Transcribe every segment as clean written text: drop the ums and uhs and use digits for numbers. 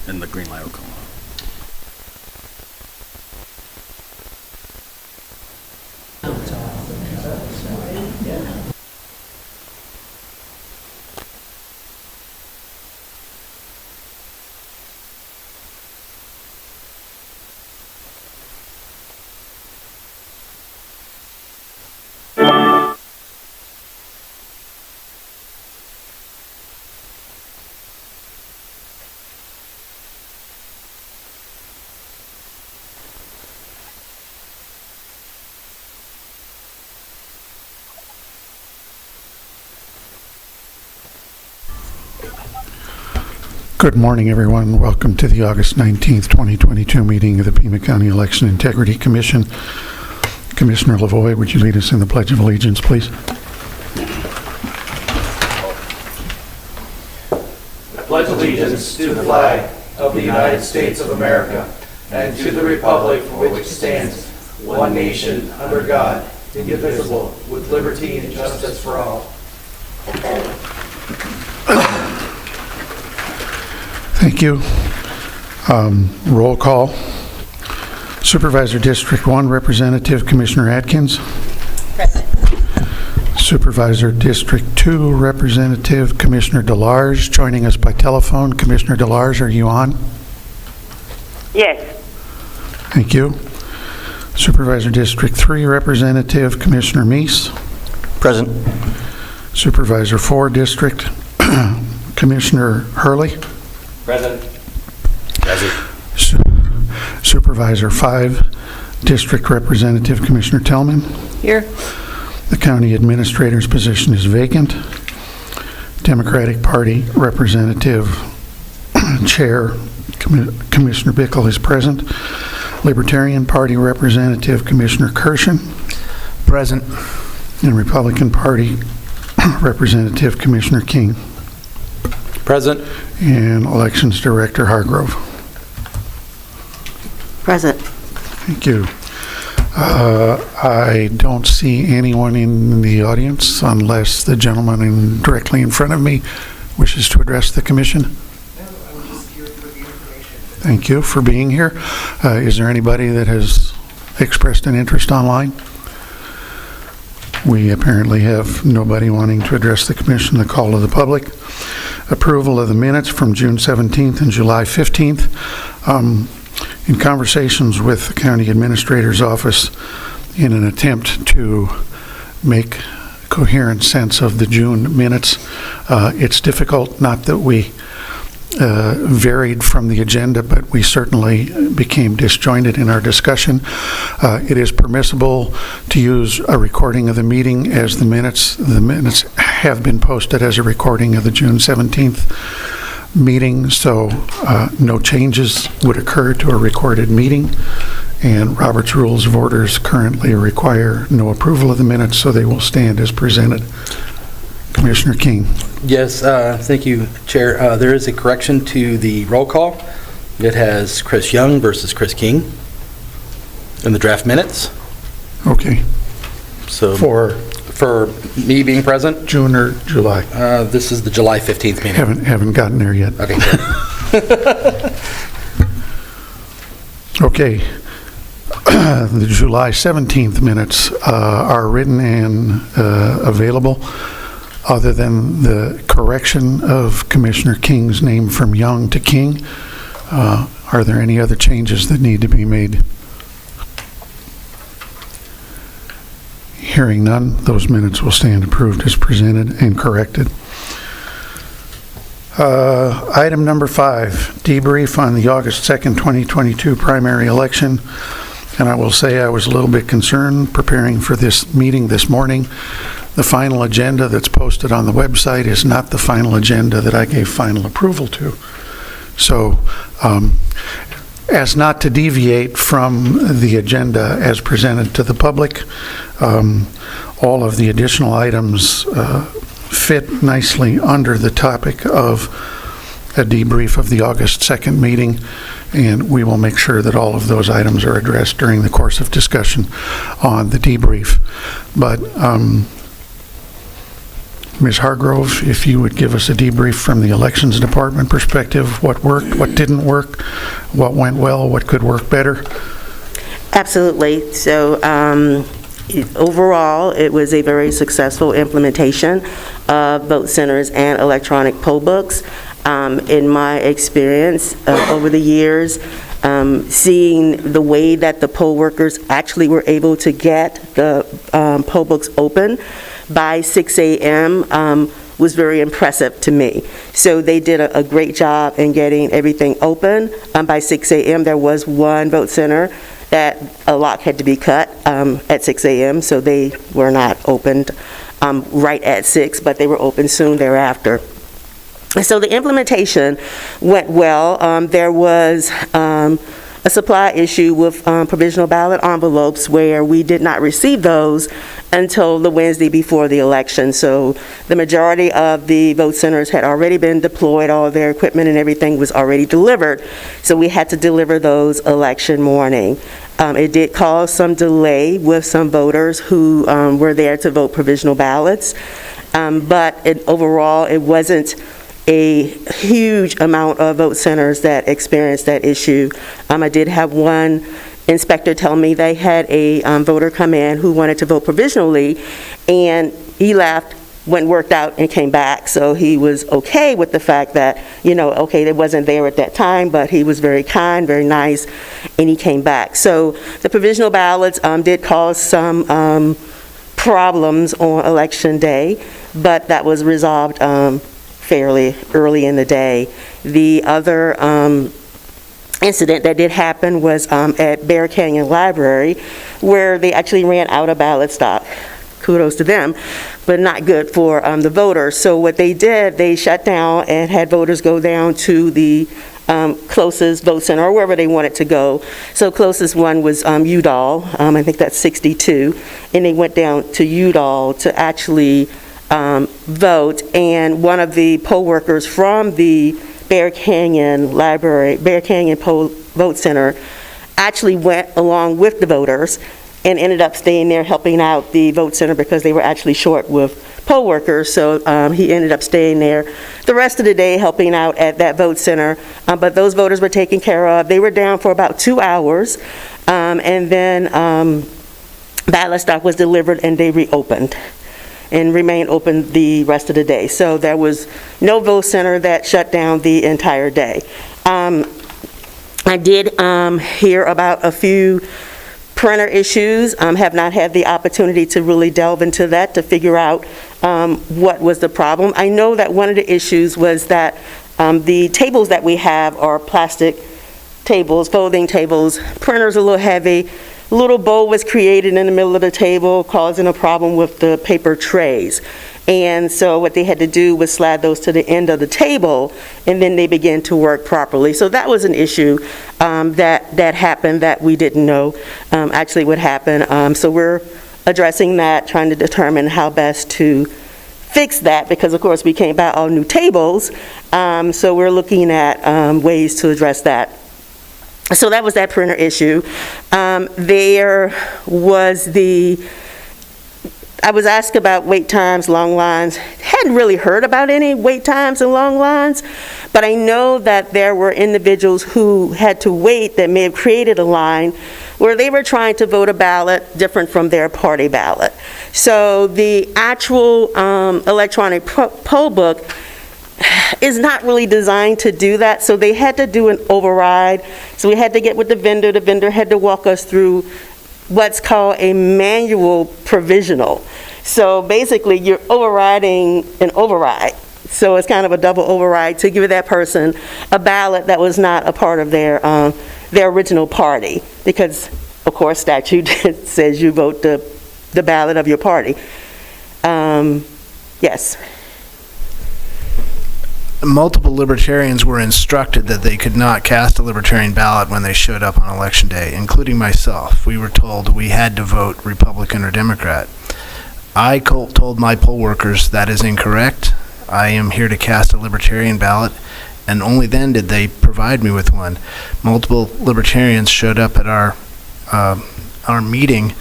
and the green light will come on. Good morning, everyone. Welcome to the August 19th, 2022 meeting of the Pima County Election Integrity Commission. Commissioner Lavoie, would you lead us in the Pledge of Allegiance, please? I pledge allegiance to the flag of the United States of America and to the republic for which it stands, one nation, under God, indivisible, with liberty and justice for all. Thank you. Roll call. Supervisor District 1 Representative Commissioner Atkins. Present. Supervisor District 2 Representative Commissioner DeLarge. Joining us by telephone. Commissioner DeLarge, are you on? Yes. Thank you. Supervisor District 3 Representative Commissioner Meese. Present. Supervisor 4 District Commissioner Hurley. Present. Supervisor 5 District Representative Commissioner Tellman. Here. The county administrator's position is vacant. Democratic Party Representative Chair Commissioner Bickle is present. Libertarian Party Representative Commissioner Kirshen. Present. And Republican Party Representative Commissioner King. Present. And Elections Director Hargrove. Present. Thank you. I don't see anyone in the audience unless the gentleman directly in front of me wishes to address the commission. No, I was just here for the information. Thank you for being here. Is there anybody that has expressed an interest online? We apparently have nobody wanting to address the commission. The call to the public. Approval of the minutes from June 17th and July 15th. In conversations with the county administrator's office in an attempt to make coherent sense of the June minutes, it's difficult, not that we varied from the agenda, but we certainly became disjointed in our discussion. It is permissible to use a recording of the meeting as the minutes have been posted as a recording of the June 17th meeting, so no changes would occur to a recorded meeting, and Robert's Rules of Orders currently require no approval of the minutes, so they will stand as presented. Commissioner King. Yes, thank you, Chair. There is a correction to the roll call. It has Chris Young versus Chris King in the draft minutes. Okay. So For me being present, June or July? this is the July 15th meeting. Haven't gotten there yet. Okay, good. Okay. The July 17th minutes are written and available. Other than the correction of Commissioner King's name from Young to King, are there any other changes that need to be made? Hearing none, those minutes will stand approved as presented and corrected. Item number 5, debrief on the August 2nd, 2022 primary election. And I will say I was a little bit concerned preparing for this meeting this morning. The final agenda that's posted on the website is not the final agenda that I gave final approval to. So, as not to deviate from the agenda as presented to the public, all of the additional items fit nicely under the topic of a debrief of the August 2nd meeting, and we will make sure that all of those items are addressed during the course of discussion on the debrief. But Ms. Hargrove, if you would give us a debrief from the Elections Department perspective, what worked, what didn't work, what went well, what could work better? Absolutely. So overall, it was a very successful implementation of vote centers and electronic poll books. In my experience over the years, seeing the way that the poll workers actually were able to get the poll books open by 6 a.m. Was very impressive to me. So they did a great job in getting everything open. By 6 a.m. there was one vote center that a lock had to be cut at 6 a.m. so they were not opened right at 6, but they were open soon thereafter. So the implementation went well. There was a supply issue with provisional ballot envelopes where we did not receive those until the Wednesday before the election. So the majority of the vote centers had already been deployed, all of their equipment and everything was already delivered. So we had to deliver those election morning. It did cause some delay with some voters who were there to vote provisional ballots, but overall it wasn't a huge amount of vote centers that experienced that issue. I did have one inspector tell me they had a voter come in who wanted to vote provisionally, and he left, went worked out, and came back. So he was okay with the fact that, okay, they wasn't there at that time, but he was very kind, very nice, and he came back. So the provisional ballots did cause some problems on election day, but that was resolved fairly early in the day. The other incident that did happen was at Bear Canyon Library, where they actually ran out of ballot stock. Kudos to them, but not good for the voters. So what they did, they shut down and had voters go down to the closest vote center or wherever they wanted to go. So closest one was Udall, I think that's 62, and they went down to Udall to actually vote, and one of the poll workers from the Bear Canyon Library, Bear Canyon Poll Vote Center, actually went along with the voters and ended up staying there helping out the vote center because they were actually short with poll workers. So he ended up staying there the rest of the day helping out at that vote center. But those voters were taken care of. They were down for about 2 hours, and then ballot stock was delivered and they reopened and remain open the rest of the day. So there was no vote center that shut down the entire day. I did hear about a few printer issues. Have not had the opportunity to really delve into that to figure out what was the problem. I know that one of the issues was that the tables that we have are plastic tables, folding tables. Printer's a little heavy. A little bowl was created in the middle of the table, causing a problem with the paper trays. And so what they had to do was slide those to the end of the table, and then they began to work properly. So that was an issue that happened that we didn't know actually would happen. So we're addressing that, trying to determine how best to fix that, because of course we can't buy all new tables. So we're looking at ways to address that. So that was that printer issue. There was I was asked about wait times, long lines. Hadn't really heard about any wait times and long lines, but I know that there were individuals who had to wait that may have created a line where they were trying to vote a ballot different from their party ballot. So the actual electronic poll book is not really designed to do that, so they had to do an override. So we had to get with the vendor had to walk us through what's called a manual provisional. So basically you're overriding an override. So it's kind of a double override to give that person a ballot that was not a part of their original party, because of course statute says you vote the ballot of your party. Yes. Multiple libertarians were instructed that they could not cast a libertarian ballot when they showed up on election day, including myself. We were told we had to vote Republican or Democrat. I told my poll workers that is incorrect. I am here to cast a libertarian ballot, and only then did they provide me with one. Multiple libertarians showed up at our meeting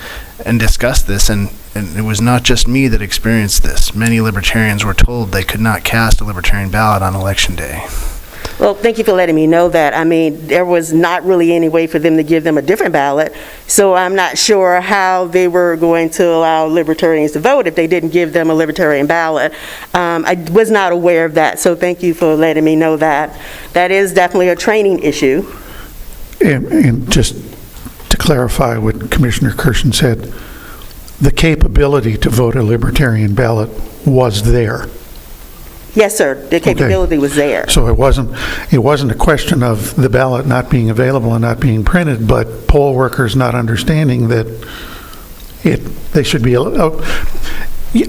and discussed this, and and it was not just me that experienced this. Many libertarians were told they could not cast a libertarian ballot on Election Day. Well, thank you for letting me know that. I mean, there was not really any way for them to give them a different ballot, so I'm not sure how they were going to allow libertarians to vote if they didn't give them a libertarian ballot. I was not aware of that, so thank you for letting me know that. That is definitely a training issue. And just to clarify what Commissioner Kirshen said, the capability to vote a libertarian ballot was there. Yes, sir, the capability was there. So it wasn't a question of the ballot not being available and not being printed, but poll workers not understanding that they should be allowed.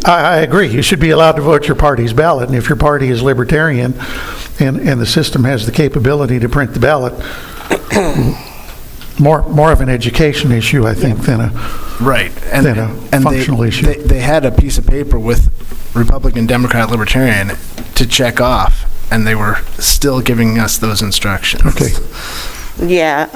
I agree, you should be allowed to vote your party's ballot, and if your party is libertarian and the system has the capability to print the ballot, more of an education issue, I think, than a functional issue. They had a piece of paper with Republican, Democrat, Libertarian to check off, and they were still giving us those instructions. Okay. Yeah,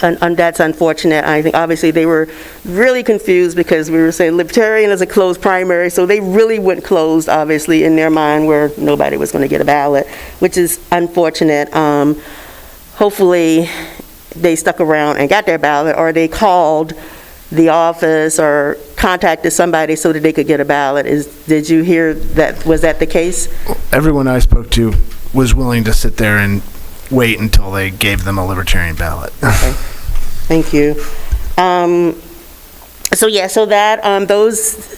and that's unfortunate. I think obviously they were really confused because we were saying Libertarian is a closed primary, so they really went closed, obviously, in their mind where nobody was going to get a ballot, which is unfortunate. Hopefully they stuck around and got their ballot, or they called the office or contacted somebody so that they could get a ballot. Did you hear that? Was that the case? Everyone I spoke to was willing to sit there and wait until they gave them a libertarian ballot. Okay. Thank you. So that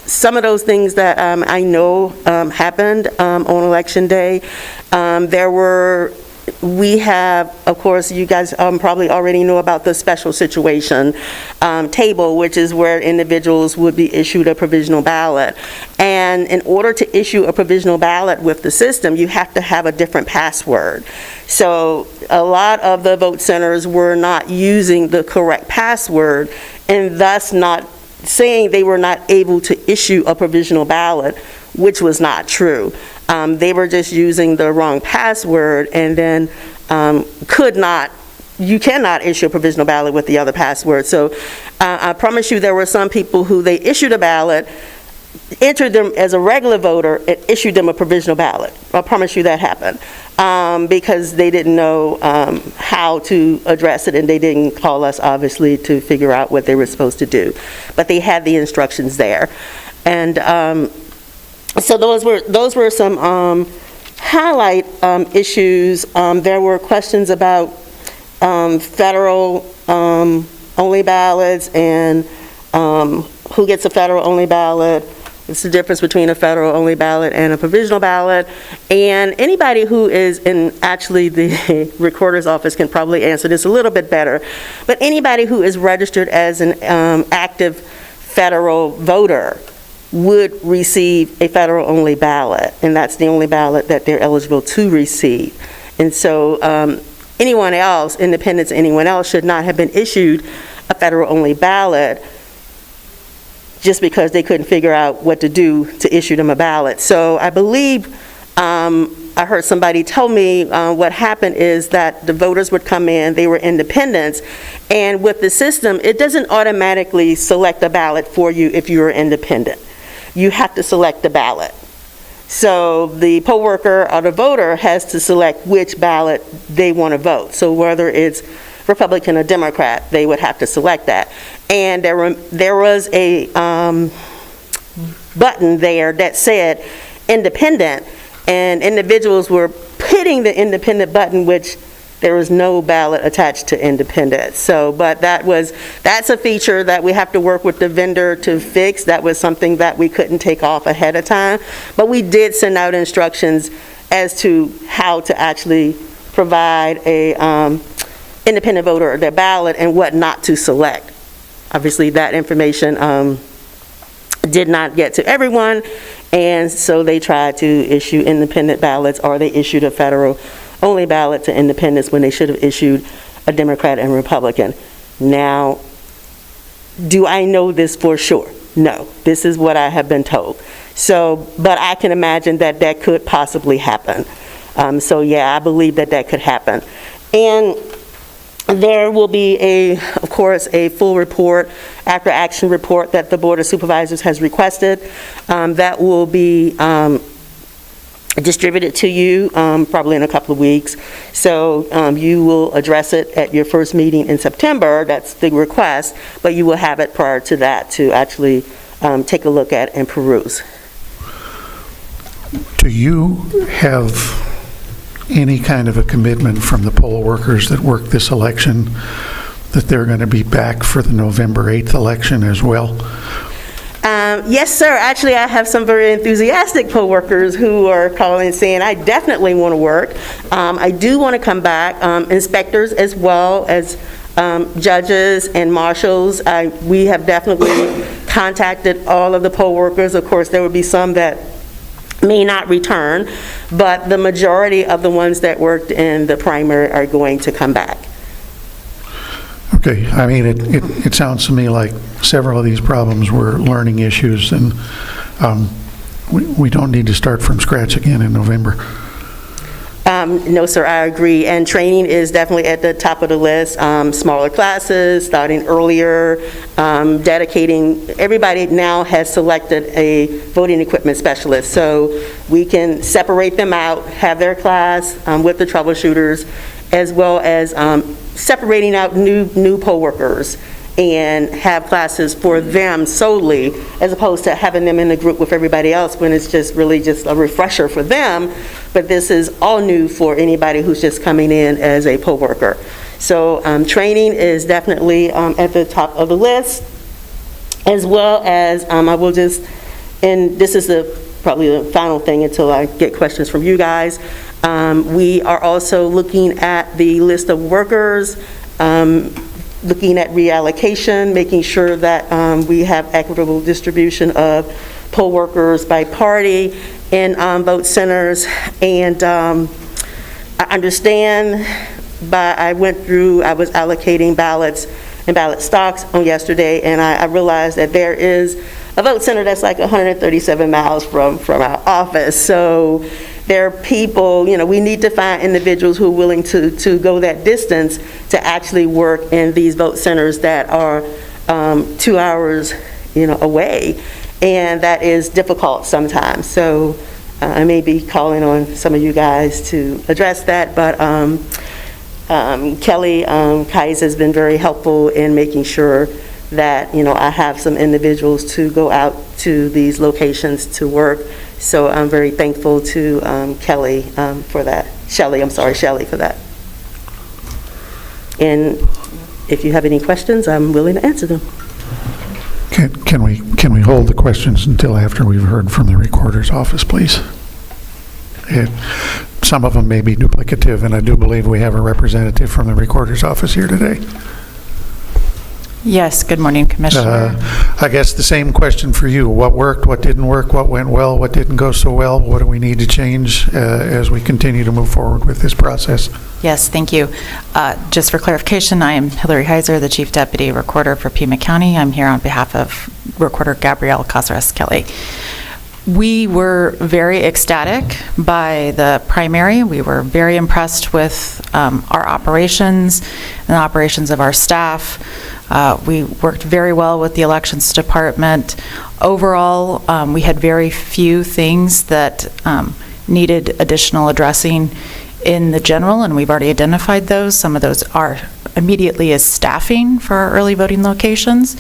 some of those things that I know happened on Election Day. We have, of course, you guys probably already know about the special situation table, which is where individuals would be issued a provisional ballot. And in order to issue a provisional ballot with the system, you have to have a different password. So a lot of the vote centers were not using the correct password, and thus not saying they were not able to issue a provisional ballot, which was not true. They were just using the wrong password, and then you cannot issue a provisional ballot with the other password. So I promise you there were some people who they issued a ballot, entered them as a regular voter, and issued them a provisional ballot. I promise you that happened because they didn't know how to address it, and they didn't call us, obviously, to figure out what they were supposed to do. But they had the instructions there. And so those were some highlight issues. There were questions about federal only ballots and who gets a federal only ballot. It's the difference between a federal only ballot and a provisional ballot. And anybody who is in actually the recorder's office can probably answer this a little bit better. But anybody who is registered as an active federal voter would receive a federal only ballot, and that's the only ballot that they're eligible to receive. And so anyone else, independents, anyone else should not have been issued a federal only ballot just because they couldn't figure out what to do to issue them a ballot. So I believe I heard somebody tell me what happened is that the voters would come in, they were independents, and with the system, it doesn't automatically select a ballot for you if you're independent. You have to select the ballot. So the poll worker or the voter has to select which ballot they want to vote. So whether it's Republican or Democrat, they would have to select that. And there was a button there that said independent, and individuals were hitting the independent button, which there was no ballot attached to independent. So, but that's a feature that we have to work with the vendor to fix. That was something that we couldn't take off ahead of time. But we did send out instructions as to how to actually provide a independent voter their ballot and what not to select. Obviously, that information did not get to everyone, and so they tried to issue independent ballots, or they issued a federal only ballot to independents when they should have issued a Democrat and Republican. Now, do I know this for sure? No. This is what I have been told. So, but I can imagine that could possibly happen. So yeah, I believe that could happen. And there will be of course, a full report after-action report that the Board of Supervisors has requested. That will be distributed to you probably in a couple of weeks. So you will address it at your first meeting in September. That's the request, but you will have it prior to that to actually take a look at and peruse. Do you have any kind of a commitment from the poll workers that work this election that they're going to be back for the November 8th election as well? Yes, sir. Actually, I have some very enthusiastic poll workers who are calling and saying, I definitely want to work. I do want to come back. Inspectors as well as judges and marshals. We have definitely contacted all of the poll workers. Of course, there will be some that may not return, but the majority of the ones that worked in the primary are going to come back. Okay, I mean, it sounds to me like several of these problems were learning issues, and we don't need to start from scratch again in November. No, sir, I agree. And training is definitely at the top of the list. Smaller classes, starting earlier, dedicating. Everybody now has selected a voting equipment specialist, so we can separate them out, have their class with the troubleshooters, as well as separating out new poll workers and have classes for them solely, as opposed to having them in a group with everybody else when it's just really just a refresher for them. But this is all new for anybody who's just coming in as a poll worker. So training is definitely at the top of the list, as well as I will just, and this is probably the final thing until I get questions from you guys. We are also looking at the list of workers, looking at reallocation, making sure that we have equitable distribution of poll workers by party in vote centers. And I understand, but I was allocating ballots and ballot stocks on yesterday, and I realized that there is a vote center that's like 137 miles from our office. So there are people, we need to find individuals who are willing to go that distance to actually work in these vote centers that are 2 hours, away. And that is difficult sometimes. So I may be calling on some of you guys to address that, but Kelly Kais has been very helpful in making sure that, I have some individuals to go out to these locations to work. So I'm very thankful to Kelly for that. Shelley for that. And if you have any questions, I'm willing to answer them. Can we hold the questions until after we've heard from the recorder's office, please? Some of them may be duplicative, and I do believe we have a representative from the recorder's office here today. Yes, good morning, Commissioner. I guess the same question for you. What worked, what didn't work, what went well, what didn't go so well? What do we need to change as we continue to move forward with this process? Yes, thank you. Just for clarification, I am Hillary Heiser, the Chief Deputy Recorder for Pima County. I'm here on behalf of Recorder Gabrielle Cazares Kelly. We were very ecstatic by the primary. We were very impressed with our operations and the operations of our staff. We worked very well with the elections department. Overall, we had very few things that needed additional addressing in the general, and we've already identified those. Some of those are immediately as staffing for our early voting locations.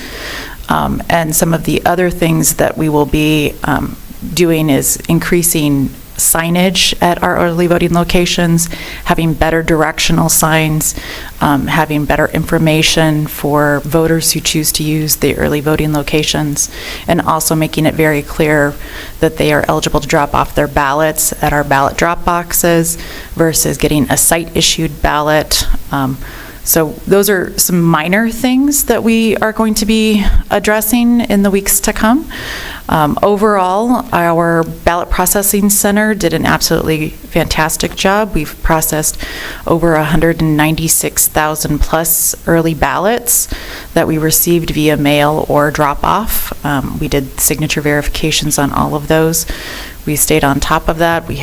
And some of the other things that we will be doing is increasing signage at our early voting locations, having better directional signs, having better information for voters who choose to use the early voting locations, and also making it very clear that they are eligible to drop off their ballots at our ballot drop boxes versus getting a site-issued ballot. So those are some minor things that we are going to be addressing in the weeks to come. Overall, our ballot processing center did an absolutely fantastic job. We've processed over 196,000 plus early ballots that we received via mail or drop-off. We did signature verifications on all of those. We stayed on top of that. We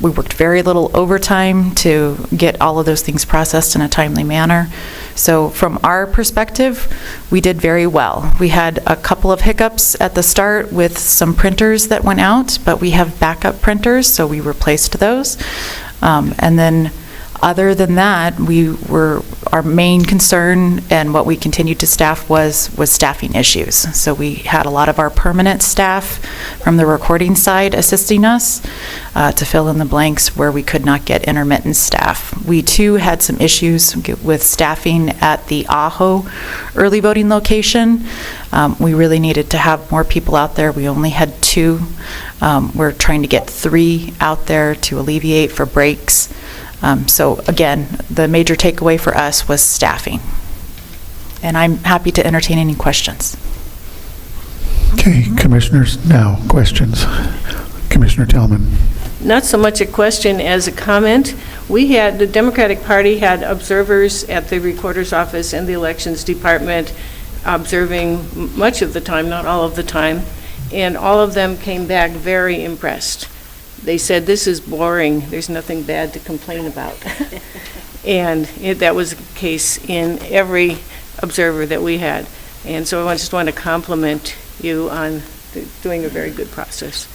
worked very little overtime to get all of those things processed in a timely manner. So from our perspective, we did very well. We had a couple of hiccups at the start with some printers that went out, but we have backup printers, so we replaced those. And then other than that, our main concern and what we continued to staff was staffing issues. So we had a lot of our permanent staff from the recording side assisting us to fill in the blanks where we could not get intermittent staff. We too had some issues with staffing at the Ajo early voting location. We really needed to have more people out there. We only had 2. We're trying to get 3 out there to alleviate for breaks. So again, the major takeaway for us was staffing. And I'm happy to entertain any questions. Okay, commissioners, now questions. Commissioner Tillman. Not so much a question as a comment. The Democratic Party had observers at the recorder's office and the elections department observing much of the time, not all of the time, and all of them came back very impressed. They said, "This is boring. There's nothing bad to complain about." And that was the case in every observer that we had. And so I just want to compliment you on doing a very good process.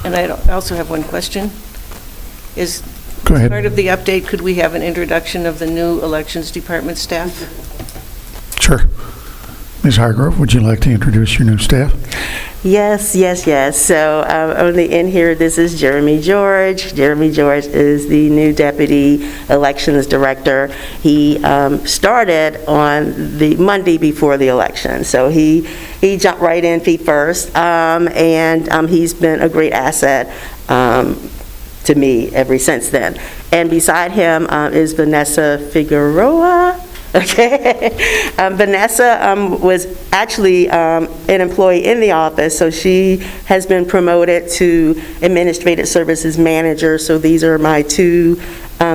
And I also have one question. Go ahead. Part of the update, could we have an introduction of the new elections department staff? Sure. Ms. Hargrove, would you like to introduce your new staff? Yes. So on the end here, this is Jeremy George. Jeremy George is the new Deputy Elections Director. He started on the Monday before the election. So he jumped right in feet first, and he's been a great asset to me ever since then. And beside him is Vanessa Figueroa. Okay. Vanessa was actually an employee in the office, so she has been promoted to Administrative Services Manager. So these are my 2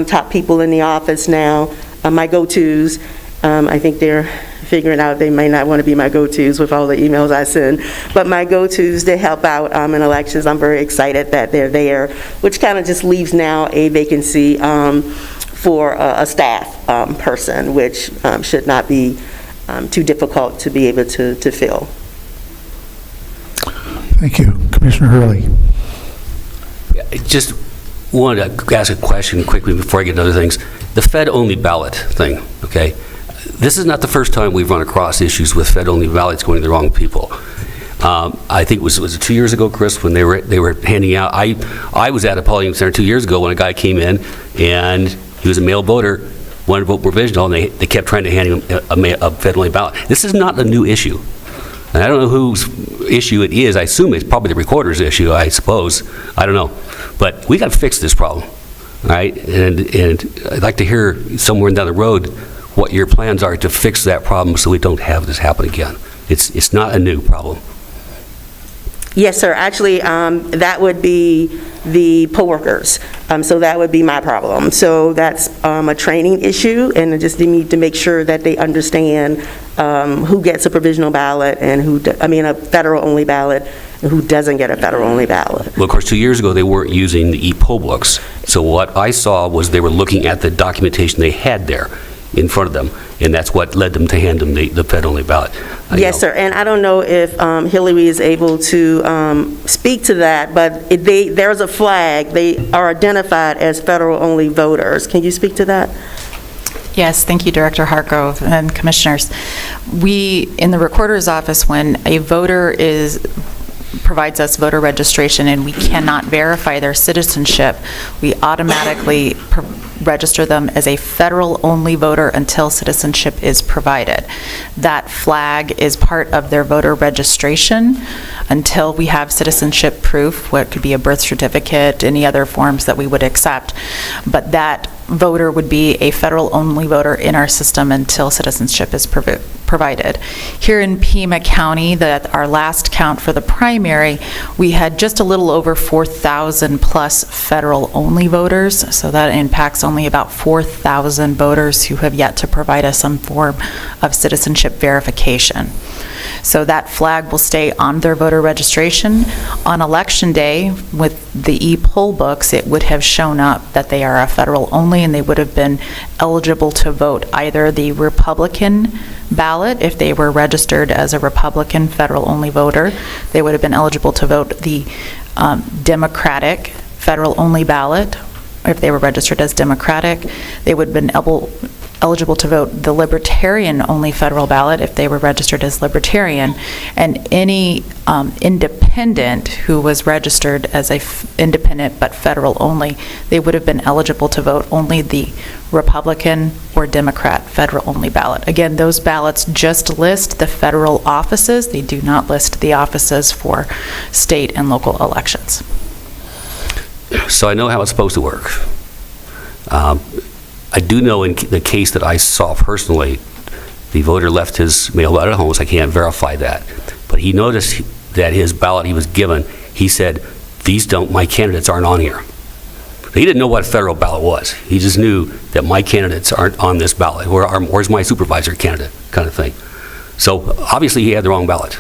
top people in the office now, my go-tos. I think they're figuring out they may not want to be my go-tos with all the emails I send, but my go-tos to help out in elections. I'm very excited that they're there, which kind of just leaves now a vacancy for a staff person, which should not be too difficult to be able to fill. Thank you. Commissioner Hurley. I just wanted to ask a question quickly before I get to other things. The Fed-only ballot thing, okay? This is not the first time we've run across issues with Fed-only ballots going to the wrong people. I think was it 2 years ago, Chris, when they were handing out, I was at a polling center 2 years ago when a guy came in and he was a male voter, wanted to vote provisional, and they kept trying to hand him a Fed-only ballot. This is not a new issue. And I don't know whose issue it is. I assume it's probably the recorder's issue, I suppose. I don't know. But we got to fix this problem, all right? And I'd like to hear somewhere down the road what your plans are to fix that problem so we don't have this happen again. It's not a new problem. Yes, sir. Actually, that would be the poll workers. So that would be my problem. So that's a training issue, and I just need to make sure that they understand who gets a provisional ballot and a federal-only ballot, and who doesn't get a federal-only ballot. Well, of course, 2 years ago, they weren't using the e-poll books. So what I saw was they were looking at the documentation they had there in front of them, and that's what led them to hand them the Fed-only ballot. Yes, sir. And I don't know if Hillary is able to speak to that, but there's a flag. They are identified as federal-only voters. Can you speak to that? Yes, thank you, Director Hargrove and Commissioners. We, in the Recorder's Office, when a voter provides us voter registration and we cannot verify their citizenship, we automatically register them as a federal-only voter until citizenship is provided. That flag is part of their voter registration until we have citizenship proof, what could be a birth certificate, any other forms that we would accept. But that voter would be a federal-only voter in our system until citizenship is provided. Here in Pima County, our last count for the primary, we had just a little over 4,000 plus federal-only voters, so that impacts only about 4,000 voters who have yet to provide us some form of citizenship verification. So that flag will stay on their voter registration. On Election Day, with the e-poll books, it would have shown up that they are a federal only, and they would have been eligible to vote either the Republican ballot, if they were registered as a Republican federal only voter. They would have been eligible to vote the Democratic federal only ballot, if they were registered as Democratic. They would have been eligible to vote the Libertarian only federal ballot if they were registered as Libertarian. And any independent who was registered as independent but federal only, they would have been eligible to vote only the Republican or Democrat federal only ballot. Again, those ballots just list the federal offices. They do not list the offices for state and local elections. So I know how it's supposed to work. I do know in the case that I saw personally, the voter left his mail ballot at home, so I can't verify that. But he noticed that his ballot he was given, he said, my candidates aren't on here. He didn't know what a federal ballot was. He just knew that my candidates aren't on this ballot. Where's my supervisor candidate, kind of thing. So obviously he had the wrong ballot.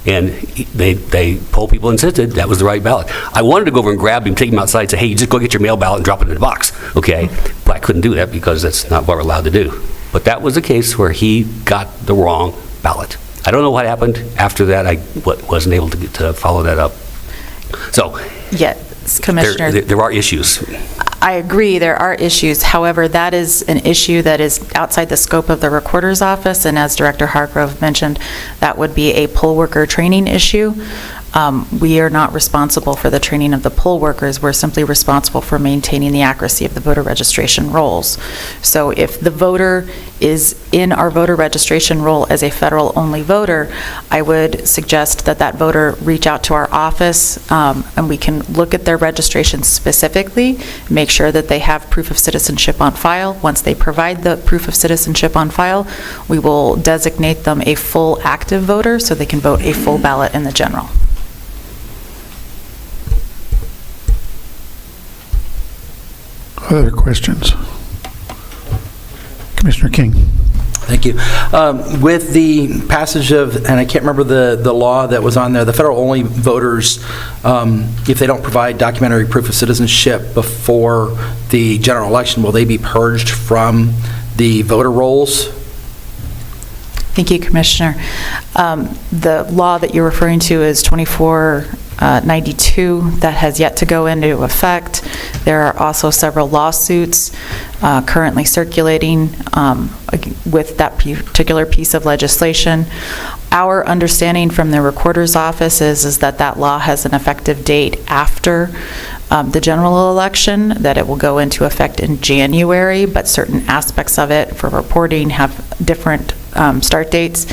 And they poll people insisted that was the right ballot. I wanted to go over and grab him, take him outside, and say, hey, you just go get your mail ballot and drop it in the box, okay? But I couldn't do that because that's not what we're allowed to do. But that was a case where he got the wrong ballot. I don't know what happened after that. I wasn't able to follow that up. So, yes, Commissioner. There are issues. I agree, there are issues. However, that is an issue that is outside the scope of the Recorder's Office, and as Director Hargrove mentioned, that would be a poll worker training issue. We are not responsible for the training of the poll workers. We're simply responsible for maintaining the accuracy of the voter registration rolls. So if the voter is in our voter registration roll as a federal-only voter, I would suggest that that voter reach out to our office, and we can look at their registration specifically, make sure that they have proof of citizenship on file. Once they provide the proof of citizenship on file, we will designate them a full active voter so they can vote a full ballot in the general. Other questions? Commissioner King. Thank you. With the passage of, and I can't remember the law that was on there, the federal-only voters, if they don't provide documentary proof of citizenship before the general election, will they be purged from the voter rolls? Thank you, Commissioner. The law that you're referring to is 2492 that has yet to go into effect. There are also several lawsuits currently circulating with that particular piece of legislation. Our understanding from the Recorder's Office is that that law has an effective date after the general election, that it will go into effect in January, but certain aspects of it for reporting have different start dates.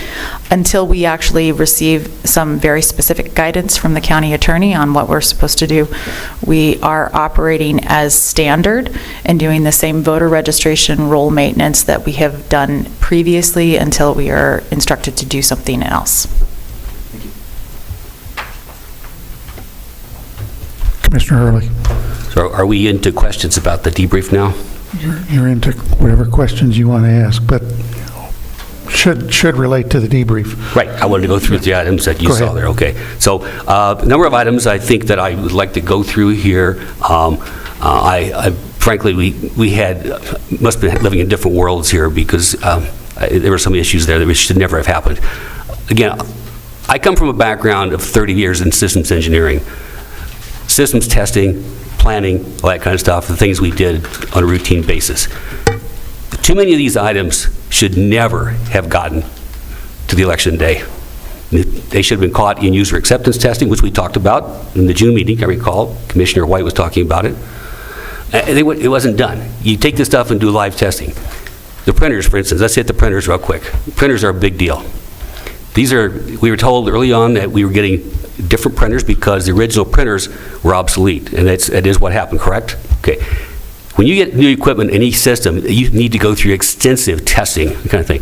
Until we actually receive some very specific guidance from the county attorney on what we're supposed to do, we are operating as standard and doing the same voter registration roll maintenance that we have done previously until we are instructed to do something else. Commissioner Hurley. So are we into questions about the debrief now? You're into whatever questions you want to ask, but should relate to the debrief. Right. I wanted to go through the items that you saw there. Okay. So a number of items I think that I would like to go through here. Frankly, we must have been living in different worlds here because there were some issues there that should never have happened. Again, I come from a background of 30 years in systems engineering. Systems testing, planning, all that kind of stuff, the things we did on a routine basis. Too many of these items should never have gotten to the election day. They should have been caught in user acceptance testing, which we talked about in the June meeting, I recall. Commissioner White was talking about it. It wasn't done. You take this stuff and do live testing. The printers, for instance, let's hit the printers real quick. Printers are a big deal. We were told early on that we were getting different printers because the original printers were obsolete, and that is what happened, correct? Okay. When you get new equipment in each system, you need to go through extensive testing, kind of thing.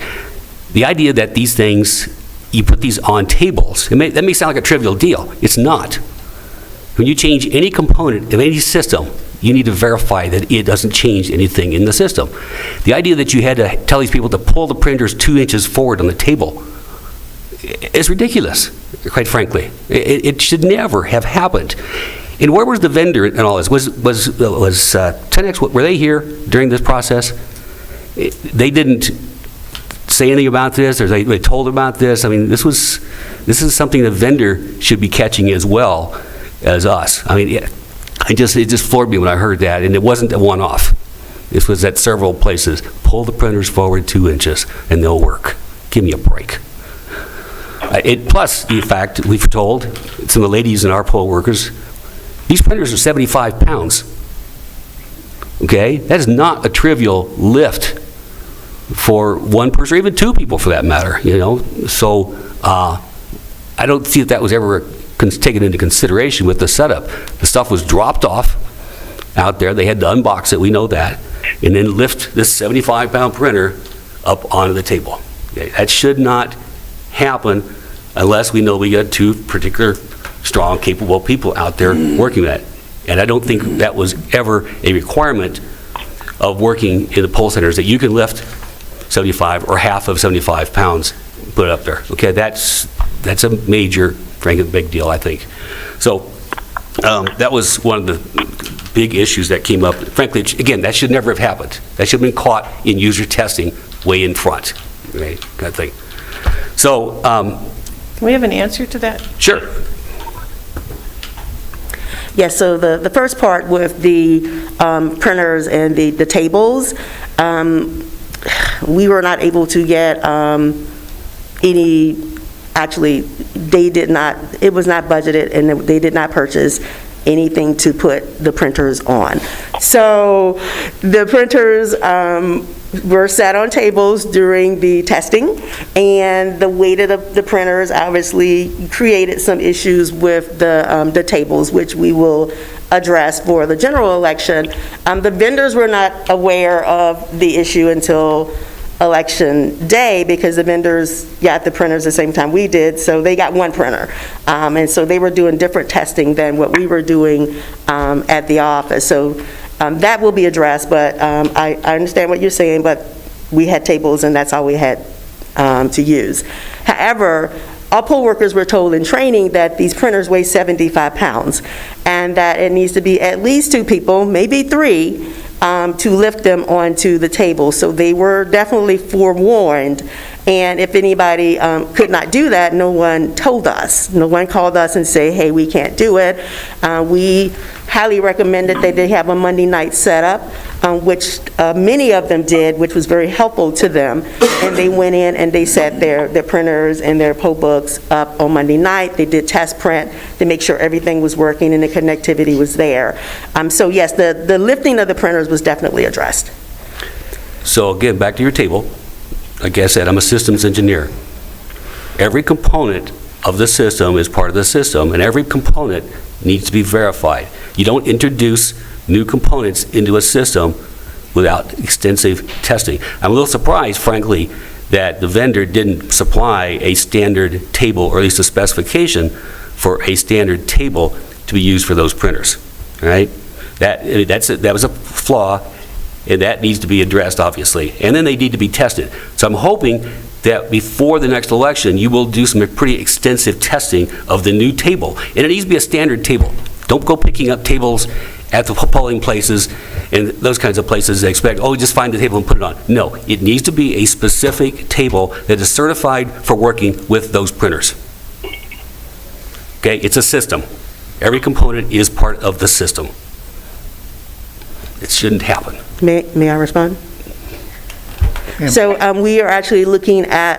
The idea that these things, you put these on tables, that may sound like a trivial deal. It's not. When you change any component of any system, you need to verify that it doesn't change anything in the system. The idea that you had to tell these people to pull the printers 2 inches forward on the table, is ridiculous, quite frankly. It should never have happened. And where was the vendor in all this? Was 10X, were they here during this process? They didn't say anything about this, or they told about this. I mean, this is something the vendor should be catching as well as us. I mean, it just floored me when I heard that, and it wasn't a one-off. This was at several places. Pull the printers forward 2 inches, and they'll work. Give me a break. Plus, in fact, we were told, some of the ladies and our poll workers, these printers are 75 pounds. Okay? That is not a trivial lift for one person, or even 2 people for that matter, you know? So I don't see that was ever taken into consideration with the setup. The stuff was dropped off out there. They had to unbox it, we know that, and then lift this 75-pound printer up onto the table. Okay? That should not happen unless we know we got 2 particular strong, capable people out there working that. And I don't think that was ever a requirement of working in the poll centers, that you can lift 75 or half of 75 pounds, put it up there. Okay, that's a major, frankly, big deal, I think. So that was one of the big issues that came up. Frankly, again, that should never have happened. That should have been caught in user testing way in front, right, kind of thing. So, Can we have an answer to that? Sure. Yes, so the first part with the printers and the tables, we were not able to get any, actually, they did not, it was not budgeted, and they did not purchase anything to put the printers on. So the printers were sat on tables during the testing, and the weight of the printers obviously created some issues with the tables, which we will address for the general election. The vendors were not aware of the issue until election day, because the vendors got the printers the same time we did, so they got 1 printer. And so they were doing different testing than what we were doing at the office. So that will be addressed, but I understand what you're saying, but we had tables and that's all we had to use. However, all poll workers were told in training that these printers weigh 75 pounds and that it needs to be at least 2 people, maybe 3, to lift them onto the table. So they were definitely forewarned, and if anybody could not do that, no one told us. No one called us and say, hey, we can't do it. We highly recommended that they have a Monday night setup, which many of them did, which was very helpful to them. And they went in and they set their printers and their poll books up on Monday night. They did test print to make sure everything was working and the connectivity was there. So yes, the lifting of the printers was definitely addressed. So again, back to your table. Like I said, I'm a systems engineer. Every component of the system is part of the system, and every component needs to be verified. You don't introduce new components into a system without extensive testing. I'm a little surprised, frankly, that the vendor didn't supply a standard table, or at least a specification for a standard table to be used for those printers, right? That was a flaw, and that needs to be addressed, obviously. And then they need to be tested. So I'm hoping that before the next election, you will do some pretty extensive testing of the new table. And it needs to be a standard table. Don't go picking up tables at the polling places and those kinds of places that expect, oh, just find the table and put it on. No, it needs to be a specific table that is certified for working with those printers. Okay, it's a system. Every component is part of the system. It shouldn't happen. May I respond? Yeah. So we are actually looking at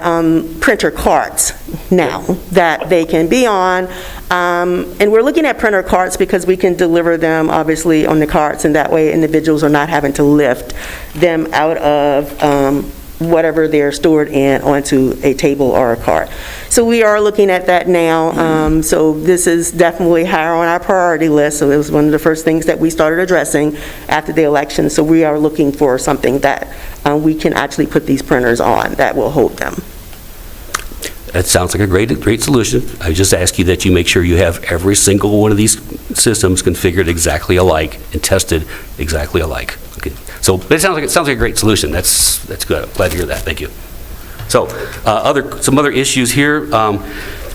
printer carts now that they can be on. And we're looking at printer carts because we can deliver them, obviously, on the carts, and that way individuals are not having to lift them out of whatever they're stored in onto a table or a cart. So we are looking at that now. So this is definitely higher on our priority list. So it was one of the first things that we started addressing after the election. So we are looking for something that we can actually put these printers on that will hold them. That sounds like a great solution. I just ask you that you make sure you have every single one of these systems configured exactly alike and tested exactly alike. Okay. So it sounds like a great solution. That's good. I'm glad to hear that. Thank you. So, some other issues here.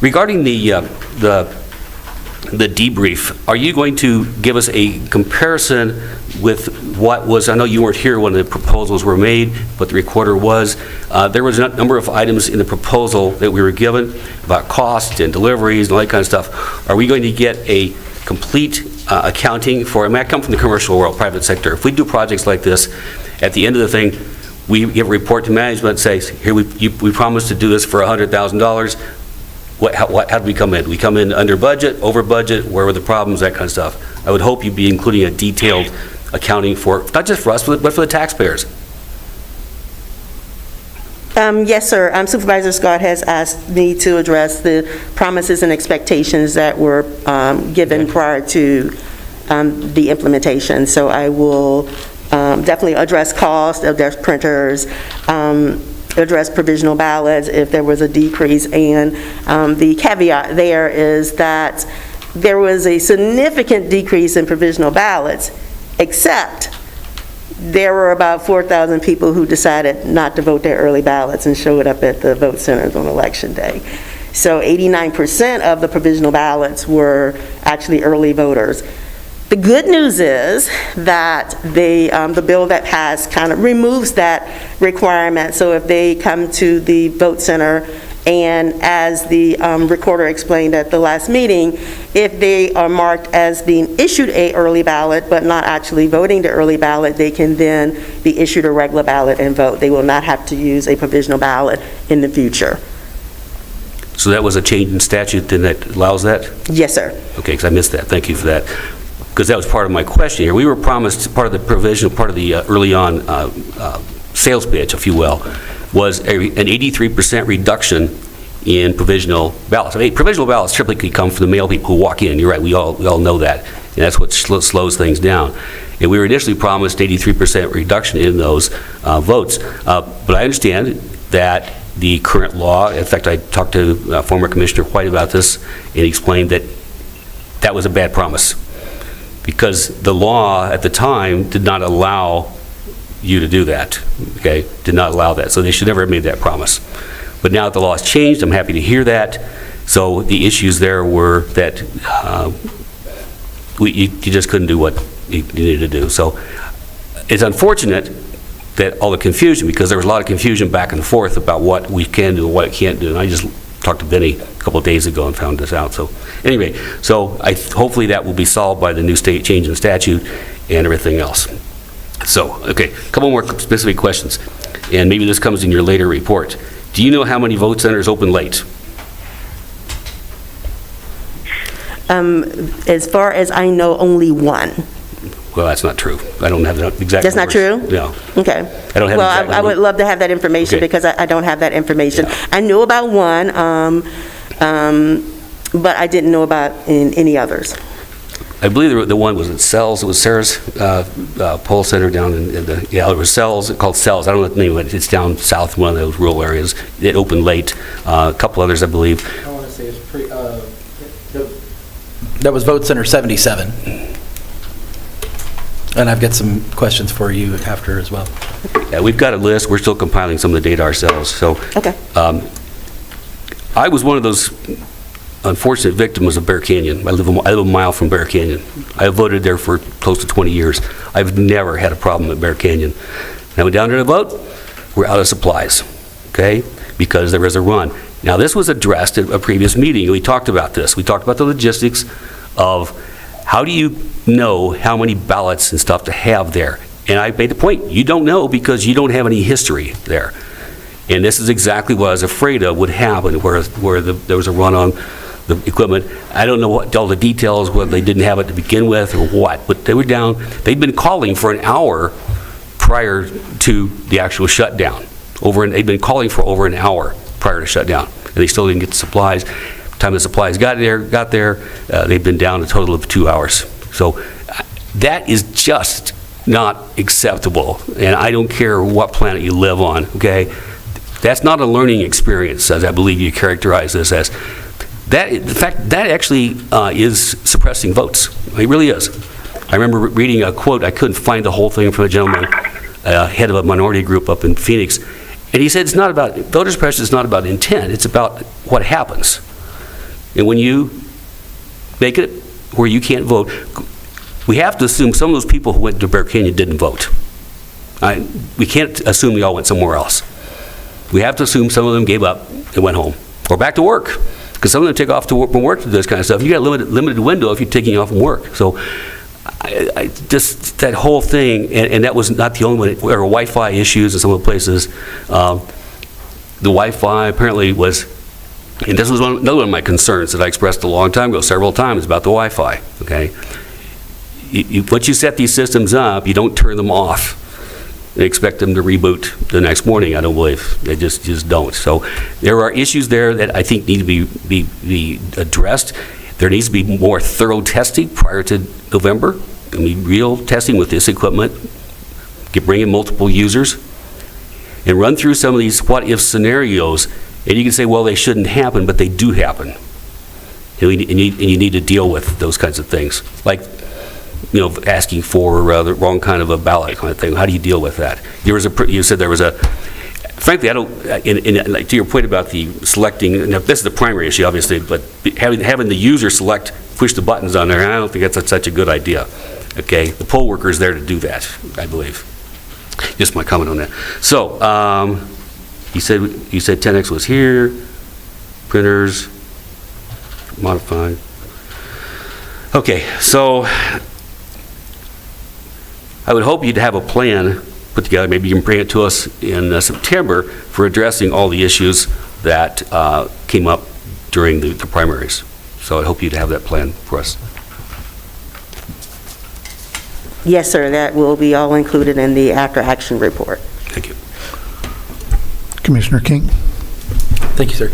Regarding the debrief, are you going to give us a comparison with what was, I know you weren't here when the proposals were made, but the recorder was. There was a number of items in the proposal that we were given about cost and deliveries and all that kind of stuff. Are we going to get a complete accounting for, I mean, I come from the commercial world, private sector. If we do projects like this, at the end of the thing, we give a report to management, say, here, we promised to do this for $100,000. How did we come in? We come in under budget, over budget, where were the problems, that kind of stuff. I would hope you'd be including a detailed accounting for, not just for us, but for the taxpayers. Yes, sir. Supervisor Scott has asked me to address the promises and expectations that were given prior to the implementation. So I will definitely address cost, address printers, address provisional ballots if there was a decrease. And the caveat there is that there was a significant decrease in provisional ballots, except there were about 4,000 people who decided not to vote their early ballots and showed up at the vote centers on Election Day. So 89% of the provisional ballots were actually early voters. The good news is that the bill that passed kind of removes that requirement. So if they come to the vote center, and as the recorder explained at the last meeting, if they are marked as being issued a early ballot but not actually voting the early ballot, they can then be issued a regular ballot and vote. They will not have to use a provisional ballot in the future. So that was a change in statute then that allows that? Yes, sir. Okay, because I missed that. Thank you for that. Because that was part of my question here. We were promised part of the provision, part of the early on sales pitch, if you will, was an 83% reduction in provisional ballots. I mean, provisional ballots typically come from the mail people who walk in. You're right, we all know that. And that's what slows things down. And we were initially promised 83% reduction in those votes. But I understand that the current law, in fact, I talked to former Commissioner White about this, and he explained that that was a bad promise, because the law at the time did not allow you to do that, okay? Did not allow that, so they should never have made that promise. But now that the law has changed, I'm happy to hear that. So the issues there were that you just couldn't do what you needed to do. So it's unfortunate that all the confusion, because there was a lot of confusion back and forth about what we can do and what it can't do. And I just talked to Benny a couple of days ago and found this out. So anyway, so hopefully that will be solved by the new state change in statute and everything else. So, okay, a couple more specific questions. And maybe this comes in your later report. Do you know how many vote centers open late? As far as I know, only one. Well, that's not true. I don't have the exact That's numbers. not true? No. Okay. I don't have Well, the exact I would love to have that information, Okay. because I don't have that information. Yeah. I knew about one, but I didn't know about any others. I believe the one was at Cells. It was Sarah's poll center down in the, yeah, it was Cells, called Cells. I don't know the name of it. It's down south in one of those rural areas. It opened late. A couple others, I believe. I want to say it's That was Vote Center 77. And I've got some questions for you after as well. Yeah, we've got a list. We're still compiling some of the data ourselves. So Okay. I was one of those unfortunate victims of Bear Canyon. I live a mile from Bear Canyon. I have voted there for close to 20 years. I've never had a problem at Bear Canyon. I went down there to vote. We're out of supplies, okay, because there was a run. Now, this was addressed at a previous meeting. We talked about this. We talked about the logistics of how do you know how many ballots and stuff to have there. And I made the point, you don't know because you don't have any history there. And this is exactly what I was afraid of would happen, where there was a run on the equipment. I don't know what all the details, whether they didn't have it to begin with or what, but they were down. They'd been calling for an hour prior to the actual shutdown. They'd been calling for over an hour prior to shutdown, and they still didn't get the supplies. By the time the supplies got there, they've been down a total of 2 hours. So that is just not acceptable, and I don't care what planet you live on, okay? That's not a learning experience, as I believe you characterize this as. In fact, that actually is suppressing votes. It really is. I remember reading a quote. I couldn't find the whole thing from a gentleman, head of a minority group up in Phoenix, And he said it's not about, voter suppression is not about intent, it's about what happens. And when you make it where you can't vote, we have to assume some of those people who went to Bear Canyon didn't vote. We can't assume they all went somewhere else. We have to assume some of them gave up and went home, or back to work, because some of them take off from work to do this kind of stuff. You got a limited window if you're taking off from work. So I just, that whole thing, and that was not the only one. There were Wi-Fi issues in some of the places. The Wi-Fi apparently was, and this was another one of my concerns that I expressed a long time ago, several times, about the Wi-Fi, okay? Once you set these systems up, you don't turn them off and expect them to reboot the next morning, I don't believe. They just don't. So there are issues there that I think need to be addressed. There needs to be more thorough testing prior to November. I mean, real testing with this equipment, bring in multiple users, and run through some of these what-if scenarios. And you can say, well, they shouldn't happen, but they do happen. And you need to deal with those kinds of things. Like, asking for the wrong kind of a ballot kind of thing. How do you deal with that? You said there was a, frankly, I don't, like to your point about the selecting, now this is the primary issue, obviously, but having the user push the buttons on there, I don't think that's such a good idea. Okay, the poll worker is there to do that, I believe. Just my comment on that. So, you said 10X was here, printers, modified. Okay, so I would hope you'd have a plan put together. Maybe you can bring it to us in September for addressing all the issues that came up during the primaries. So I hope you'd have that plan for us. Yes, sir, that will be all included in the after-action report. Thank you. Commissioner King? Thank you, sir.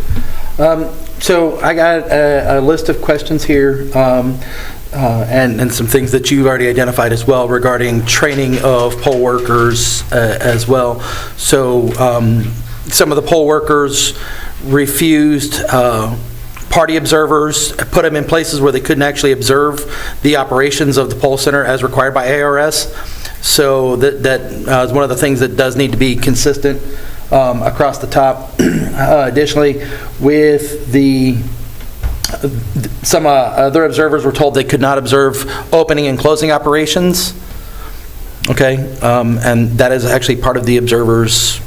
So I got a list of questions here, and some things that you've already identified as well regarding training of poll workers as well. So some of the poll workers refused party observers, put them in places where they couldn't actually observe the operations of the poll center as required by ARS. So that is one of the things that does need to be consistent across the top. Additionally, with some other observers were told they could not observe opening and closing operations. Okay, and that is actually part of the observer's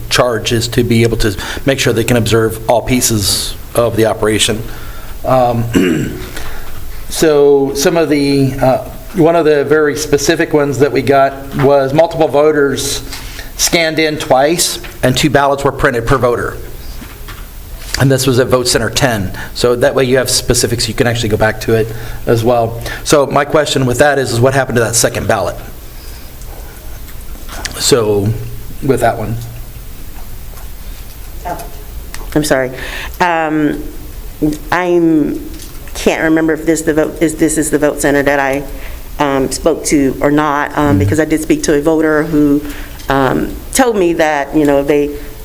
charge, is to be able to make sure they can observe all pieces of the operation. So some of the one of the very specific ones that we got was multiple voters scanned in twice and 2 ballots were printed per voter. And this was at Vote Center 10. So that way you have specifics, you can actually go back to it as well. So my question with that is what happened to that second ballot? So with that one. I'm sorry. I can't remember if this is the vote center that I spoke to or not, because I did speak to a voter who told me that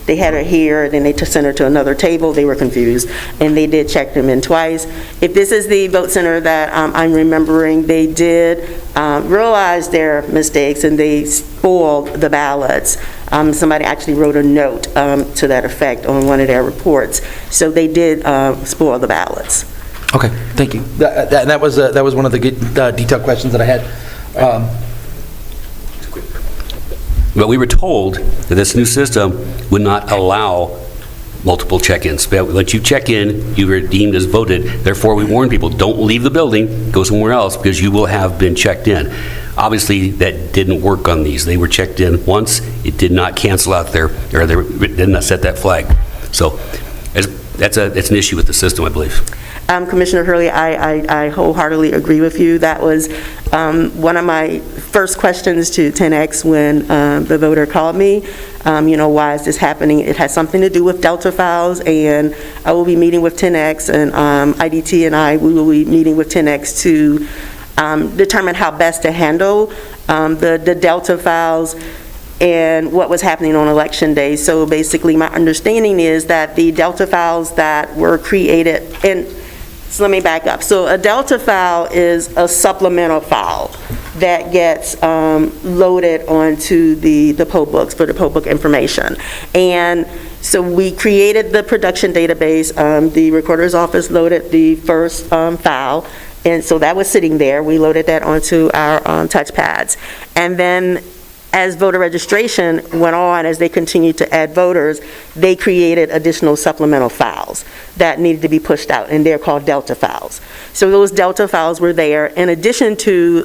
they had her here, then they sent her to another table. They were confused, and they did check them in twice. If this is the vote center that I'm remembering, they did realize their mistakes, and they spoiled the ballots. Somebody actually wrote a note to that effect on one of their reports. So they did spoil the ballots. Okay, thank you. That was one of the good detailed questions that I had. But we were told that this new system would not allow multiple check-ins. Once you check in, you are deemed as voted. Therefore, we warn people, don't leave the building, go somewhere else, because you will have been checked in. Obviously, that didn't work on these. They were checked in once. It did not cancel out there, or they did not set that flag. So that's an issue with the system, I believe. Commissioner Hurley, I wholeheartedly agree with you. That was one of my first questions to 10X when the voter called me. Why is this happening? It has something to do with Delta files, and I will be meeting with 10X, and IDT and we will be meeting with 10X to determine how best to handle the Delta files and what was happening on election day. So basically, my understanding is that the Delta files that were created, and so let me back up. So a Delta file is a supplemental file that gets loaded onto the poll books for the poll book information. And so we created the production database. The recorder's office loaded the first file, and so that was sitting there. We loaded that onto our touchpads. And then as voter registration went on, as they continued to add voters, they created additional supplemental files that needed to be pushed out, and they're called Delta files. So those Delta files were there, in addition to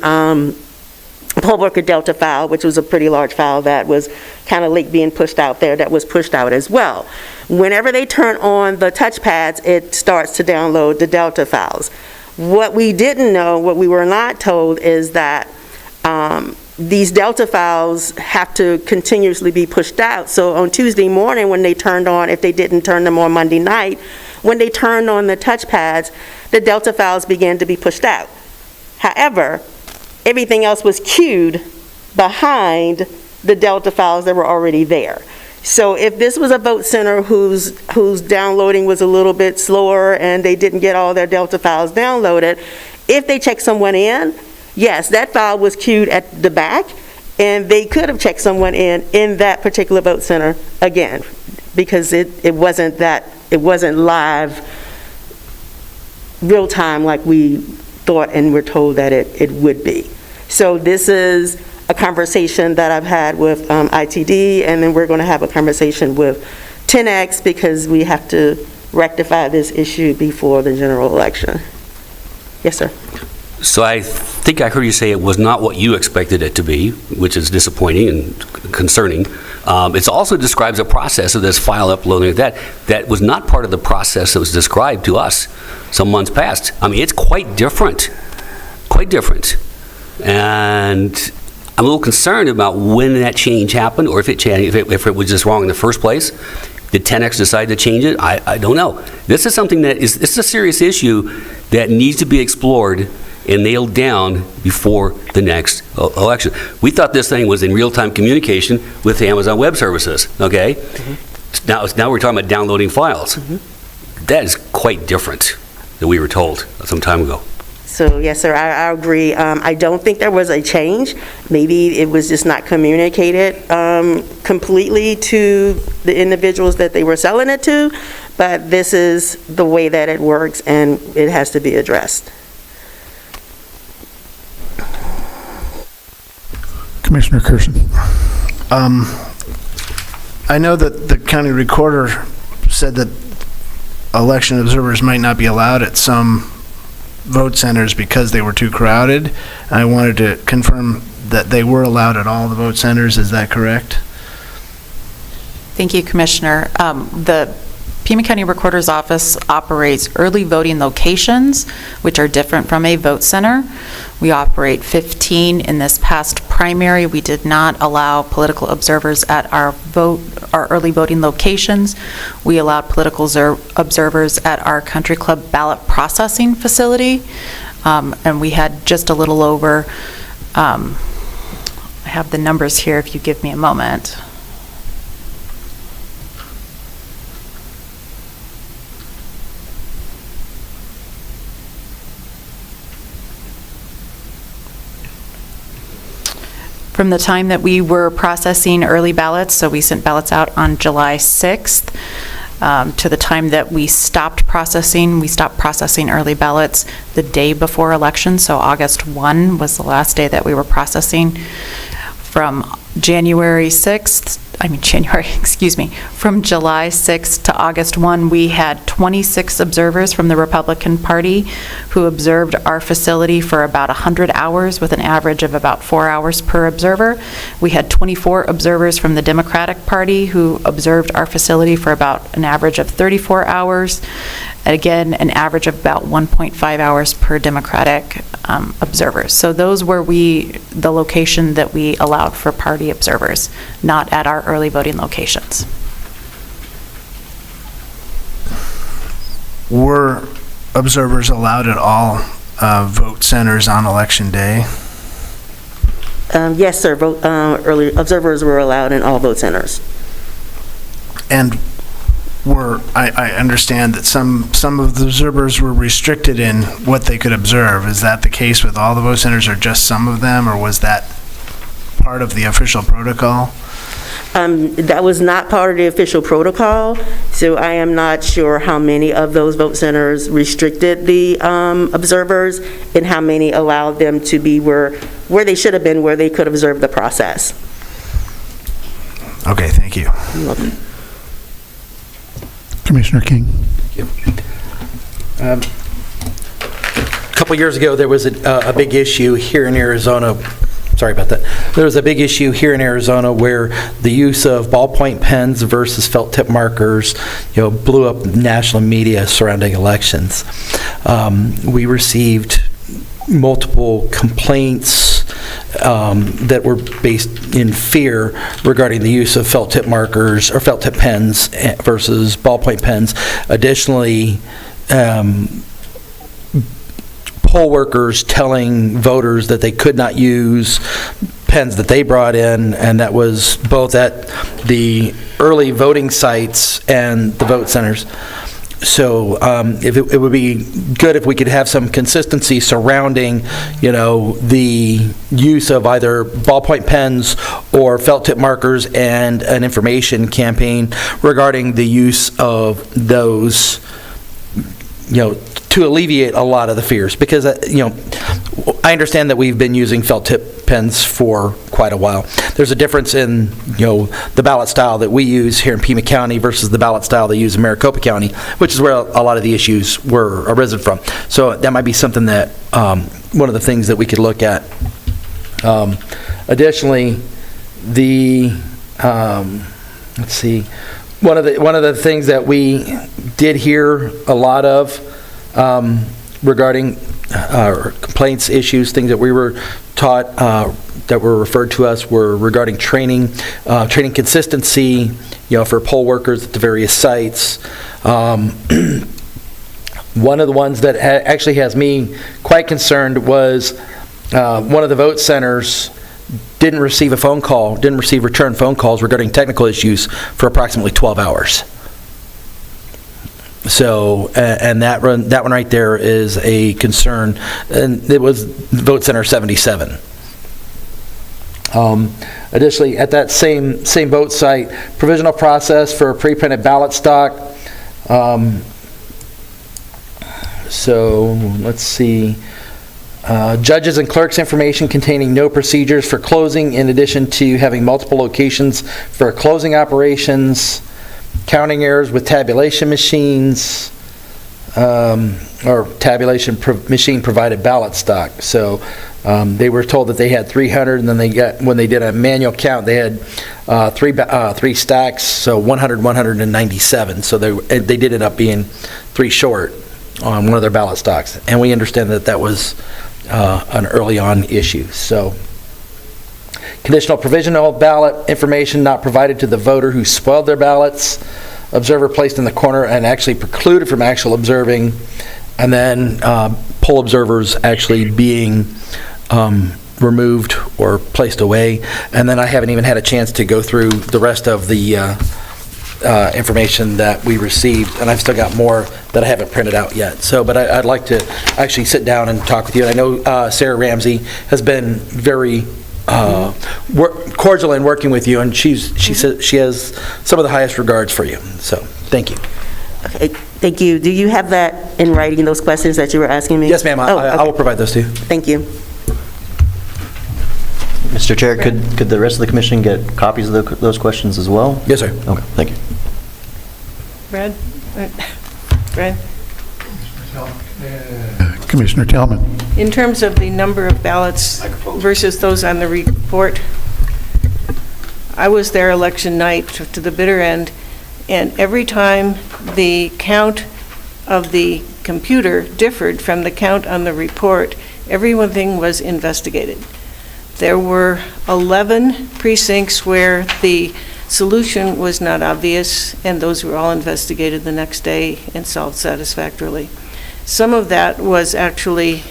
poll worker Delta file, which was a pretty large file that was kind of late being pushed out there, that was pushed out as well. Whenever they turn on the touchpads, it starts to download the Delta files. What we didn't know, what we were not told, is that these Delta files have to continuously be pushed out. So on Tuesday morning, when they turned on, if they didn't turn them on Monday night, when they turned on the touchpads, the Delta files began to be pushed out. However, everything else was queued behind the Delta files that were already there. So if this was a vote center whose downloading was a little bit slower and they didn't get all their Delta files downloaded, if they checked someone in, yes, that file was queued at the back, and they could have checked someone in that particular vote center again, because it wasn't live real time like we thought and were told that it would be. So this is a conversation that I've had with ITD, and then we're going to have a conversation with 10X, because we have to rectify this issue before the general election. Yes, sir. So I think I heard you say it was not what you expected it to be, which is disappointing and concerning. It also describes a process of this file uploading that was not part of the process that was described to us some months past. I mean, it's quite different, and I'm a little concerned about when that change happened, or if it was just wrong in the first place. Did 10X decide to change it? I don't know. This is something this is a serious issue that needs to be explored and nailed down before the next election. We thought this thing was in real-time communication with Amazon Web Services, okay? Mm-hmm. Now we're talking about downloading files. Mm-hmm. That is quite different than we were told some time ago. So, yes, sir, I agree. I don't think there was a change. Maybe it was just not communicated completely to the individuals that they were selling it to, but this is the way that it works, and it has to be addressed. Commissioner Kersen. I know that the county recorder said that election observers might not be allowed at some vote centers because they were too crowded. I wanted to confirm that they were allowed at all the vote centers. Is that correct? Thank you, Commissioner. The Pima County Recorder's Office operates early voting locations, which are different from a vote center. We operate 15 in this past primary. We did not allow political observers at our early voting locations. We allowed political observers at our country club ballot processing facility, and we had just a little over, I have the numbers here if you give me a moment. From the time that we were processing early ballots, so we sent ballots out on July 6th, to the time that we stopped processing early ballots the day before election, so August 1 was the last day that we were processing. From July 6th to August 1, we had 26 observers from the Republican Party who observed our facility for about 100 hours with an average of about 4 hours per observer. We had 24 observers from the Democratic Party who observed our facility for about an average of 34 hours. Again, an average of about 1.5 hours per Democratic observer. So those were the location that we allowed for party observers, not at our early voting locations. Were observers allowed at all vote centers on election day? Yes, sir. Early observers were allowed in all vote centers. And I understand that some of the observers were restricted in what they could observe. Is that the case with all the vote centers, or just some of them, or was that part of the official protocol? That was not part of the official protocol, so I am not sure how many of those vote centers restricted the observers and how many allowed them to be where they should have been, where they could observe the process. Okay, thank you. You're welcome. Commissioner King. A couple years ago, there was a big issue here in Arizona. Sorry about that. There was a big issue here in Arizona where the use of ballpoint pens versus felt tip markers, blew up national media surrounding elections. We received multiple complaints that were based in fear regarding the use of felt tip markers or felt tip pens versus ballpoint pens. Additionally, poll workers telling voters that they could not use pens that they brought in, and that was both at the early voting sites and the vote centers. So it would be good if we could have some consistency surrounding, the use of either ballpoint pens or felt tip markers and an information campaign regarding the use of those, to alleviate a lot of the fears. Because, I understand that we've been using felt tip pens for quite a while. There's a difference in, the ballot style that we use here in Pima County versus the ballot style they use in Maricopa County, which is where a lot of the issues were arisen from. So that might be something that, one of the things that we could look at. Additionally, let's see, one of the things that we did hear a lot of regarding complaints, issues, things that we were taught that were referred to us were regarding training consistency, for poll workers at the various sites. One of the ones that actually has me quite concerned was one of the vote centers didn't receive return phone calls regarding technical issues for approximately 12 hours. So, and that one right there is a concern, and it was vote center 77. Additionally, at that same vote site, provisional process for pre-printed ballot stock. So let's see. Judges and clerks information containing no procedures for closing, in addition to having multiple locations for closing operations, counting errors with tabulation machines, or tabulation machine provided ballot stock. So they were told that they had 300, and then when they did a manual count, they had three stacks, so 197. So they did end up being 3 short on one of their ballot stocks, and we understand that was an early on issue. So, conditional provisional ballot information not provided to the voter who spoiled their ballots, observer placed in the corner and actually precluded from actual observing, and then poll observers actually being removed or placed away. And then I haven't even had a chance to go through the rest of the information that we received, and I've still got more that I haven't printed out yet. So, but I'd like to actually sit down and talk with you. And I know Sarah Ramsey has been very cordial in working with you, and she says she has some of the highest regards for you. So, thank you. Okay, thank you. Do you have that in writing, those questions that you were asking me? Yes, ma'am. I will provide those to you. Thank you. Mr. Chair, could the rest of the commission get copies of those questions as well? Yes, sir. Okay, thank you. Brad? Commissioner Tillman. In terms of the number of ballots versus those on the report, I was there election night to the bitter end, and every time the count of the computer differed from the count on the report, everything was investigated. There were 11 precincts where the solution was not obvious, and those were all investigated the next day and solved satisfactorily. Some of that was actually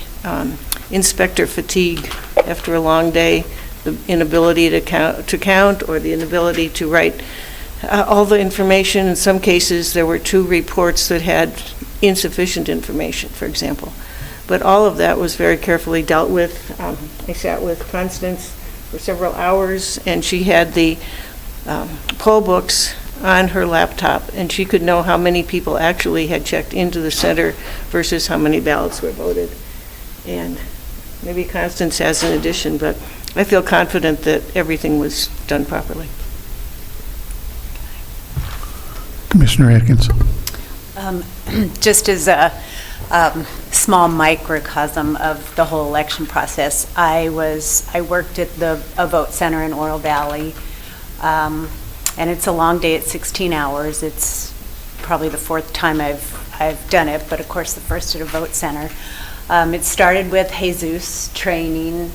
inspector fatigue after a long day, the inability to count or the inability to write all the information. In some cases, there were 2 reports that had insufficient information, for example. But all of that was very carefully dealt with. I sat with Constance for several hours, and she had the poll books on her laptop, and she could know how many people actually had checked into the center versus how many ballots were voted. And maybe Constance has an addition, but I feel confident that everything was done properly. Commissioner Atkins. Just as a small microcosm of the whole election process, I worked at a vote center in Oro Valley, and it's a long day. It's 16 hours. It's probably the 4th time I've done it, but of course the first at a vote center. It started with Jesus training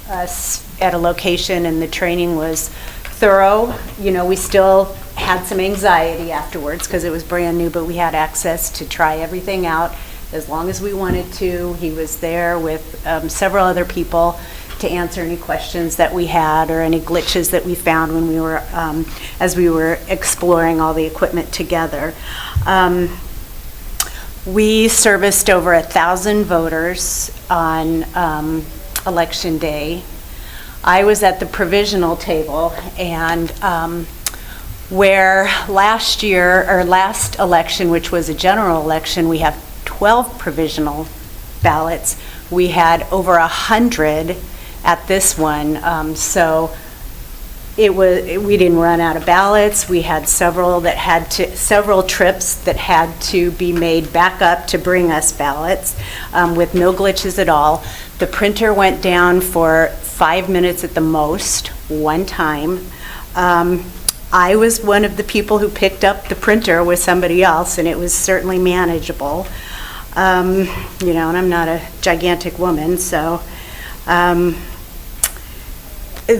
us at a location, and the training was thorough. You know, we still had some anxiety afterwards because it was brand new, but we had access to try everything out as long as we wanted to. He was there with several other people to answer any questions that we had or any glitches that we found when we were, as we were exploring all the equipment together. We serviced over 1,000 voters on Election Day. I was at the provisional table, and where last election, which was a general election, we have 12 provisional ballots, we had over 100 at this one. So we didn't run out of ballots. We had several trips that had to be made back up to bring us ballots with no glitches at all. The printer went down for 5 minutes at the most, one time. I was one of the people who picked up the printer with somebody else, and it was certainly manageable. And I'm not a gigantic woman, so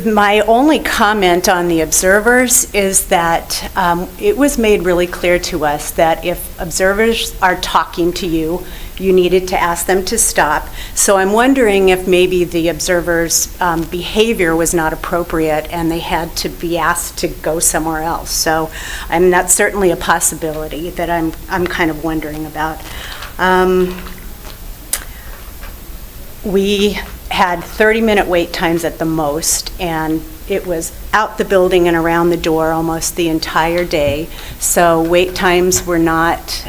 my only comment on the observers is that it was made really clear to us that if observers are talking to you, you needed to ask them to stop. So I'm wondering if maybe the observers' behavior was not appropriate and they had to be asked to go somewhere else. So that's certainly a possibility that I'm kind of wondering about. We had 30-minute wait times at the most, and it was out the building and around the door almost the entire day. So wait times were not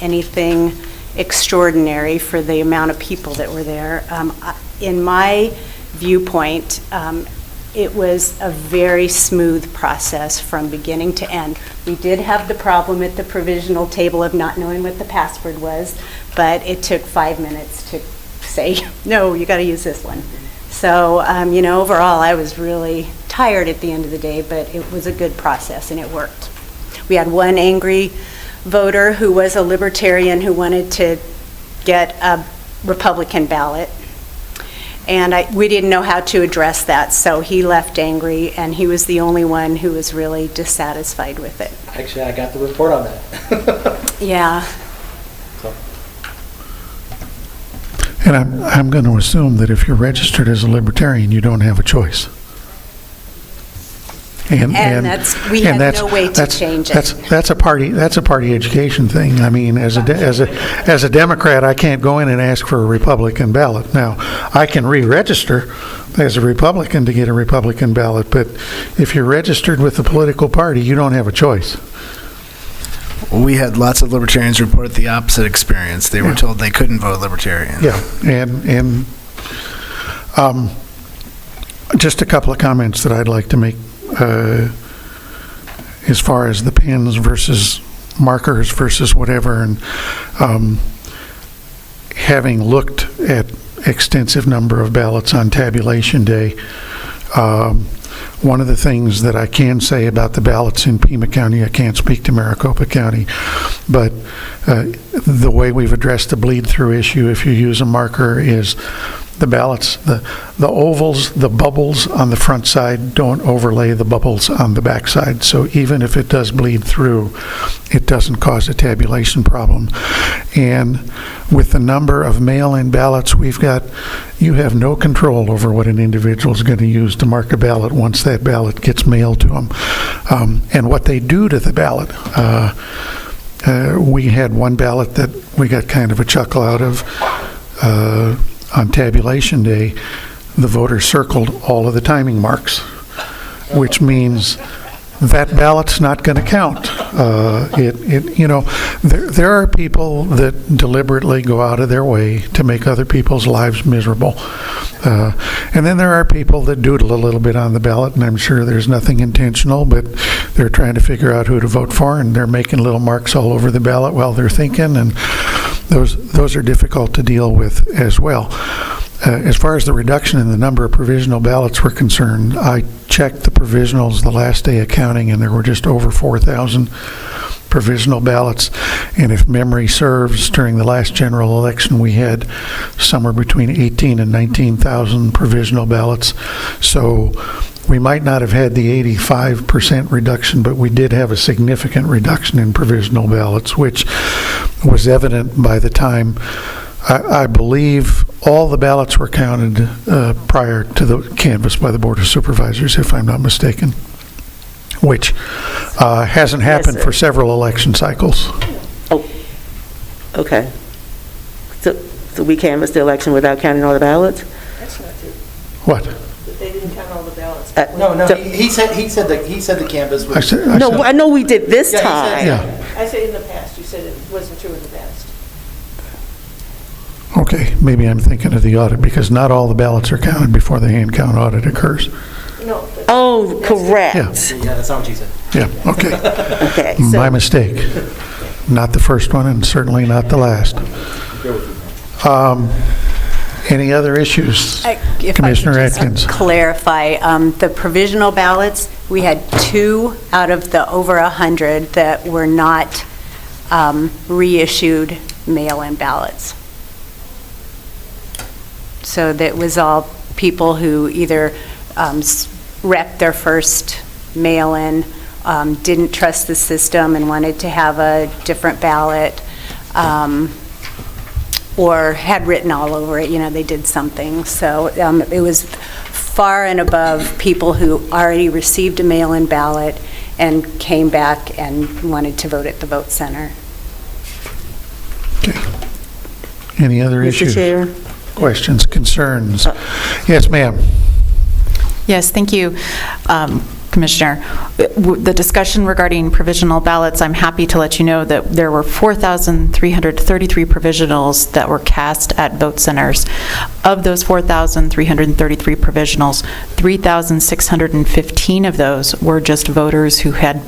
anything extraordinary for the amount of people that were there. In my viewpoint, it was a very smooth process from beginning to end. We did have the problem at the provisional table of not knowing what the password was, but it took 5 minutes to say, no, you got to use this one. So, overall, I was really tired at the end of the day, but it was a good process and it worked. We had one angry voter who was a libertarian who wanted to get a Republican ballot, and we didn't know how to address that, so he left angry, and he was the only one who was really dissatisfied with it. Actually, I got the report on that. Yeah. And I'm going to assume that if you're registered as a libertarian, you don't have a choice. And we had no way to change it. That's a party education thing. I mean, as a Democrat, I can't go in and ask for a Republican ballot. Now, I can re-register as a Republican to get a Republican ballot, but if you're registered with the political party, you don't have a choice. We had lots of libertarians report the opposite experience. They were told they couldn't vote Libertarian. Yeah, and just a couple of comments that I'd like to make as far as the pens versus markers versus whatever, and having looked at extensive number of ballots on tabulation day, one of the things that I can say about the ballots in Pima County, I can't speak to Maricopa County, but the way we've addressed the bleed-through issue, if you use a marker, is the ballots, the ovals, the bubbles on the front side don't overlay the bubbles on the back side. So even if it does bleed through, it doesn't cause a tabulation problem. And with the number of mail-in ballots we've got, you have no control over what an individual is going to use to mark a ballot once that ballot gets mailed to them. And what they do to the ballot. We had one ballot that we got kind of a chuckle out of. On tabulation day, the voter circled all of the timing marks, which means that ballot's not going to count. There are people that deliberately go out of their way to make other people's lives miserable. And then there are people that doodle a little bit on the ballot, and I'm sure there's nothing intentional, but they're trying to figure out who to vote for, and they're making little marks all over the ballot while they're thinking, and those are difficult to deal with as well. As far as the reduction in the number of provisional ballots were concerned, I checked the provisionals the last day of counting, and there were just over 4,000 provisional ballots. And if memory serves, during the last general election, we had somewhere between 18 and 19,000 provisional ballots. So we might not have had the 85% reduction, but we did have a significant reduction in provisional ballots, which was evident by the time I believe all the ballots were counted prior to the canvass by the Board of Supervisors, if I'm not mistaken, which hasn't happened for several election cycles. Oh, okay. So we canvassed the election without counting all the ballots? That's not true. What? That they didn't count all the ballots. No, he said the canvas was... I know we did this time. I said in the past. You said it wasn't true in the past. Okay, maybe I'm thinking of the audit, because not all the ballots are counted before the hand count audit occurs. No. Oh, correct. Yeah, that's not what you said. Yeah, okay. Okay. My mistake. Not the first one, and certainly not the last. Any other issues? Commissioner Atkins. Clarify, the provisional ballots, we had 2 out of the over 100 that were not reissued mail-in ballots. So that was all people who either repped their first mail-in, didn't trust the system and wanted to have a different ballot, or had written all over it, they did something. So it was far and above people who already received a mail-in ballot and came back and wanted to vote at the vote center. Okay. Any other issues? Mr. Chair? Questions, concerns? Yes, ma'am. Yes, thank you, Commissioner. The discussion regarding provisional ballots, I'm happy to let you know that there were 4,333 provisionals that were cast at vote centers. Of those 4,333 provisionals, 3,615 of those were just voters who had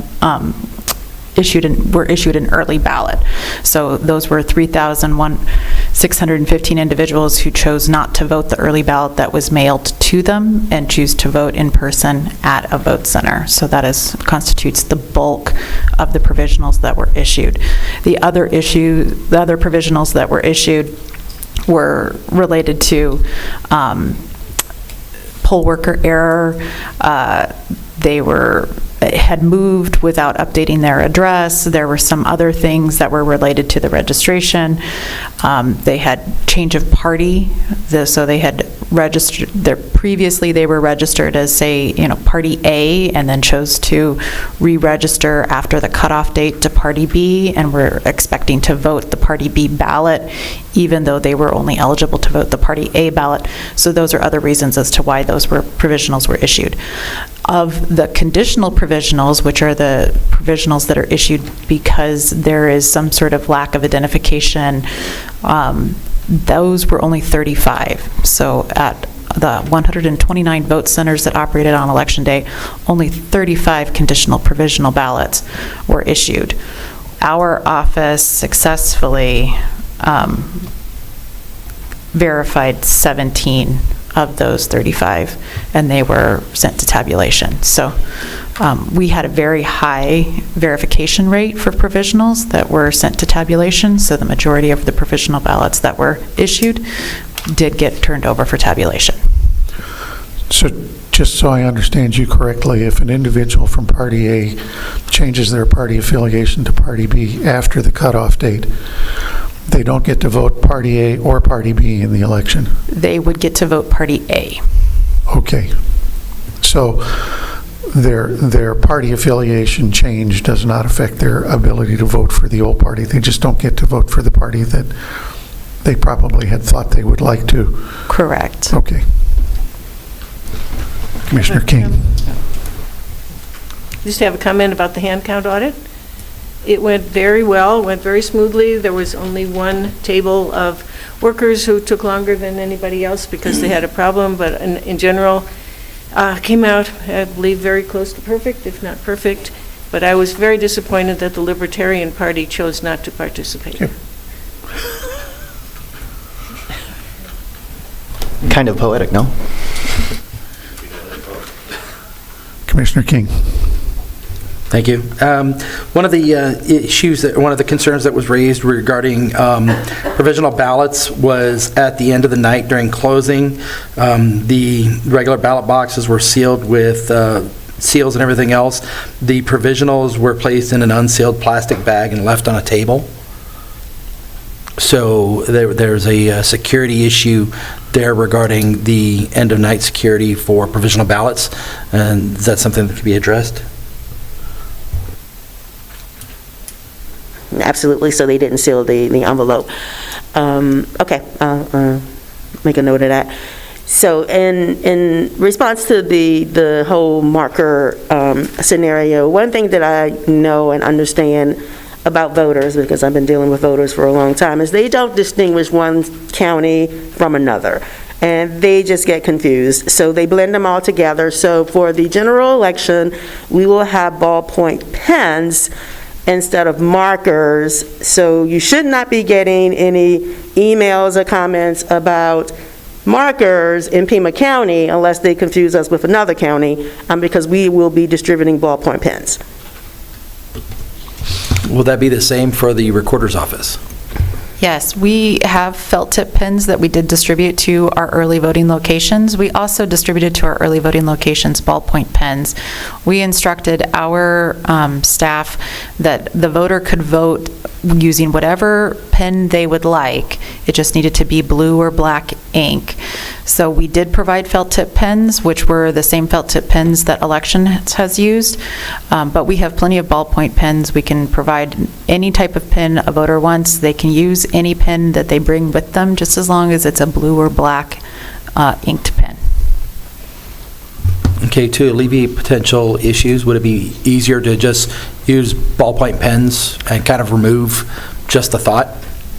were issued an early ballot. So those were 3,615 individuals who chose not to vote the early ballot that was mailed to them and choose to vote in person at a vote center. So that constitutes the bulk of the provisionals that were issued. The other provisionals that were issued were related to poll worker error. They had moved without updating their address. There were some other things that were related to the registration. They had change of party, so they had registered, previously they were registered as, say, Party A, and then chose to re-register after the cutoff date to Party B, and were expecting to vote the Party B ballot, even though they were only eligible to vote the Party A ballot. So those are other reasons as to why those provisionals were issued. Of the conditional provisionals, which are the provisionals that are issued because there is some sort of lack of identification, those were only 35. So at the 129 vote centers that operated on Election Day, only 35 conditional provisional ballots were issued. Our office successfully verified 17 of those 35, and they were sent to tabulation. So we had a very high verification rate for provisionals that were sent to tabulation, so the majority of the provisional ballots that were issued did get turned over for tabulation. So just so I understand you correctly, if an individual from Party A changes their party affiliation to Party B after the cutoff date, they don't get to vote Party A or Party B in the election? They would get to vote Party A. Okay. So their party affiliation change does not affect their ability to vote for the old party. They just don't get to vote for the party that they probably had thought they would like to. Correct. Okay. Commissioner King. Just have a comment about the hand count audit. It went very well, went very smoothly. There was only one table of workers who took longer than anybody else because they had a problem, but in general, came out, I believe, very close to perfect, if not perfect. But I was very disappointed that the Libertarian Party chose not to participate. Yep. Kind of poetic, no? Commissioner King. Thank you. One of the one of the concerns that was raised regarding provisional ballots was at the end of the night during closing. The regular ballot boxes were sealed with seals and everything else. The provisionals were placed in an unsealed plastic bag and left on a table. So there's a security issue there regarding the end-of-night security for provisional ballots, and is that something that can be addressed? Absolutely, so they didn't seal the envelope. Okay, I'll make a note of that. So in response to the whole marker scenario, one thing that I know and understand about voters, because I've been dealing with voters for a long time, is they don't distinguish one county from another, and they just get confused. So they blend them all together. So for the general election, we will have ballpoint pens instead of markers. So you should not be getting any emails or comments about markers in Pima County unless they confuse us with another county, because we will be distributing ballpoint pens. Will that be the same for the recorder's office? Yes, we have felt tip pens that we did distribute to our early voting locations. We also distributed to our early voting locations ballpoint pens. We instructed our staff that the voter could vote using whatever pen they would like. It just needed to be blue or black ink. So we did provide felt tip pens, which were the same felt tip pens that elections has used, but we have plenty of ballpoint pens. We can provide any type of pen a voter wants. They can use any pen that they bring with them, just as long as it's a blue or black inked pen. Okay, to alleviate potential issues, would it be easier to just use ballpoint pens and kind of remove just the thought?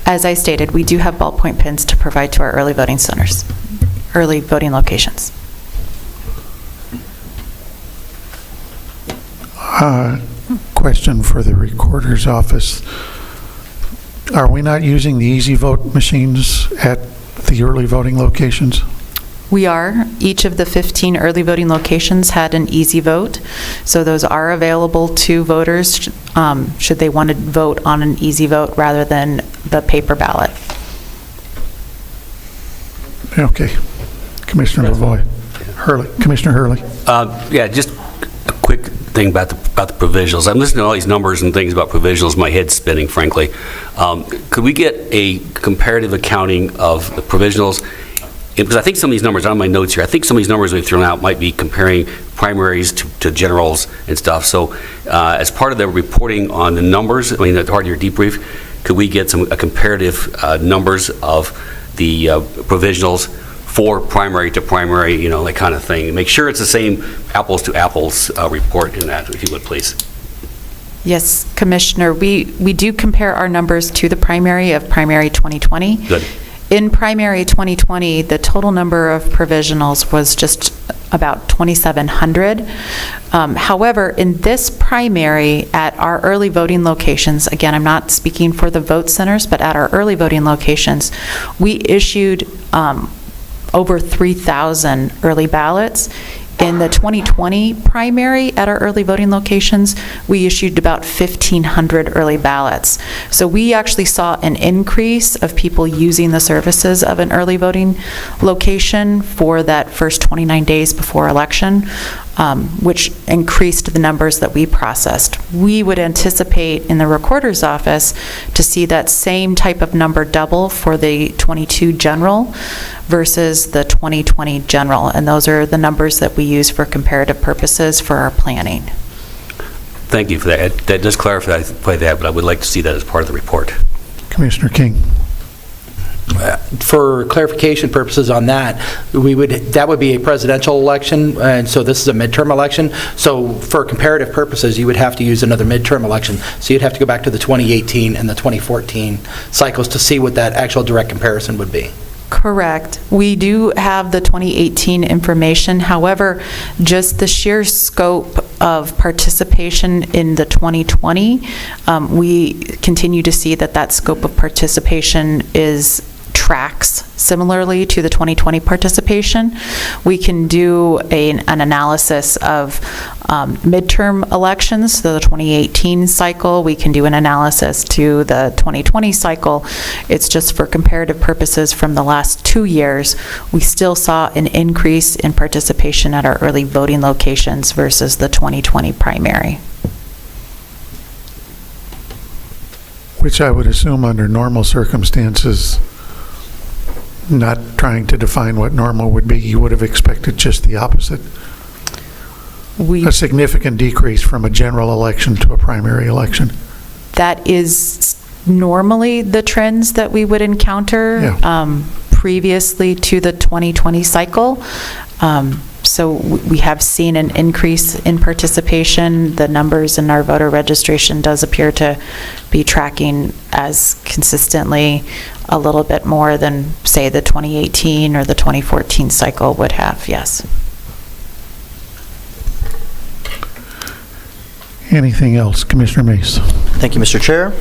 As I stated, we do have ballpoint pens to provide to our early voting centers, early voting locations. Question for the recorder's office. Are we not using the easy vote machines at the early voting locations? We are. Each of the 15 early voting locations had an easy vote, so those are available to voters should they want to vote on an easy vote rather than the paper ballot. Okay. Commissioner Lavoie. Hurley. Commissioner Hurley. Yeah, just a quick thing about the provisionals. I'm listening to all these numbers and things about provisionals. My head's spinning, frankly. Could we get a comparative accounting of the provisionals? Because I think some of these numbers, on my notes here, I think some of these numbers we've thrown out might be comparing primaries to generals and stuff. So as part of the reporting on the numbers, I mean, as part of your debrief, could we get a comparative numbers of the provisionals for primary to primary, you know, that kind of thing? Make sure it's the same apples to apples report in that, if you would, please. Yes, Commissioner, we do compare our numbers to the primary of primary 2020. Good. In primary 2020, the total number of provisionals was just about 2,700. However, in this primary at our early voting locations, again, I'm not speaking for the vote centers, but at our early voting locations, we issued over 3,000 early ballots. In the 2020 primary at our early voting locations, we issued about 1,500 early ballots. So we actually saw an increase of people using the services of an early voting location for that first 29 days before election, which increased the numbers that we processed. We would anticipate in the recorder's office to see that same type of number double for the 22 general versus the 2020 general, and those are the numbers that we use for comparative purposes for our planning. Thank you for that. That does clarify that, but I would like to see that as part of the report. Commissioner King. For clarification purposes on that, that would be a presidential election, and so this is a midterm election. So for comparative purposes, you would have to use another midterm election. So you'd have to go back to the 2018 and the 2014 cycles to see what that actual direct comparison would be. Correct. We do have the 2018 information. However, just the sheer scope of participation in the 2020, we continue to see that scope of participation tracks similarly to the 2020 participation. We can do an analysis of midterm elections, so the 2018 cycle. We can do an analysis to the 2020 cycle. It's just for comparative purposes from the last 2 years, we still saw an increase in participation at our early voting locations versus the 2020 primary. Which I would assume under normal circumstances, not trying to define what normal would be, you would have expected just the opposite. A significant decrease from a general election to a primary election. That is normally the trends that we would encounter previously to the 2020 cycle. So we have seen an increase in participation. The numbers in our voter registration does appear to be tracking as consistently a little bit more than, say, the 2018 or the 2014 cycle would have, yes. Anything else? Commissioner Mace. Thank you, Mr. Chair.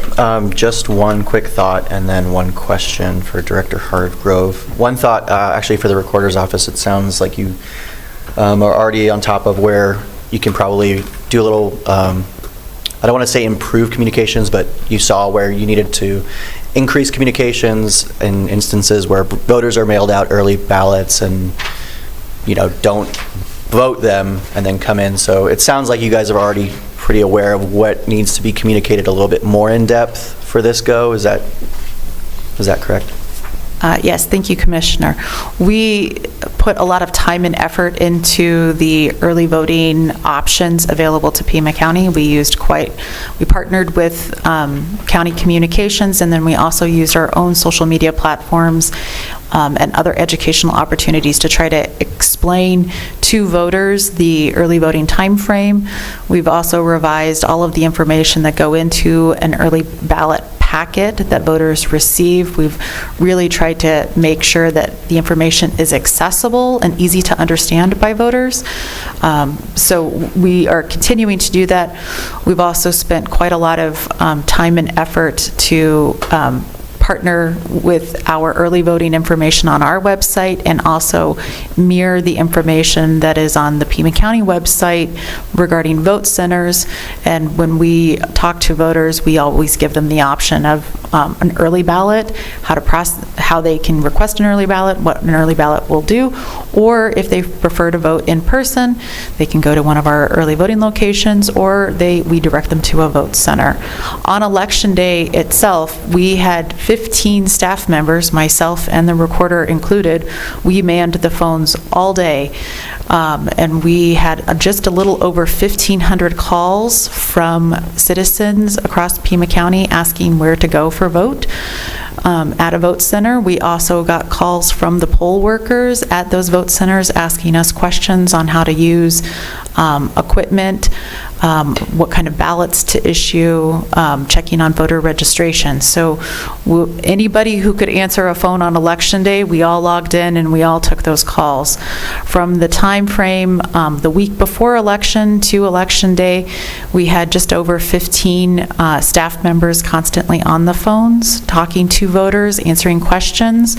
Just one quick thought and then one question for Director Hargrove. One thought, actually, for the Recorder's Office, it sounds like you are already on top of where you can probably do a little, I don't want to say improve communications, but you saw where you needed to increase communications in instances where voters are mailed out early ballots and, don't vote them and then come in. So it sounds like you guys are already pretty aware of what needs to be communicated a little bit more in depth for this go. Is that correct? Yes, thank you, Commissioner. We put a lot of time and effort into the early voting options available to Pima County. We partnered with county communications, and then we also used our own social media platforms and other educational opportunities to try to explain to voters the early voting time frame. We've also revised all of the information that go into an early ballot packet that voters receive. We've really tried to make sure that the information is accessible and easy to understand by voters. So we are continuing to do that. We've also spent quite a lot of time and effort to partner with our early voting information on our website and also mirror the information that is on the Pima County website regarding vote centers. And when we talk to voters, we always give them the option of an early ballot, how they can request an early ballot, what an early ballot will do, or if they prefer to vote in person, they can go to one of our early voting locations, or we direct them to a vote center. On Election Day itself, we had 15 staff members, myself and the recorder included. We manned the phones all day, and we had just a little over 1,500 calls from citizens across Pima County asking where to go for vote at a vote center. We also got calls from the poll workers at those vote centers asking us questions on how to use equipment, what kind of ballots to issue, checking on voter registration. So anybody who could answer a phone on Election Day, we all logged in and we all took those calls. From the time frame, the week before election to Election Day, we had just over 15 staff members constantly on the phones, talking to voters, answering questions.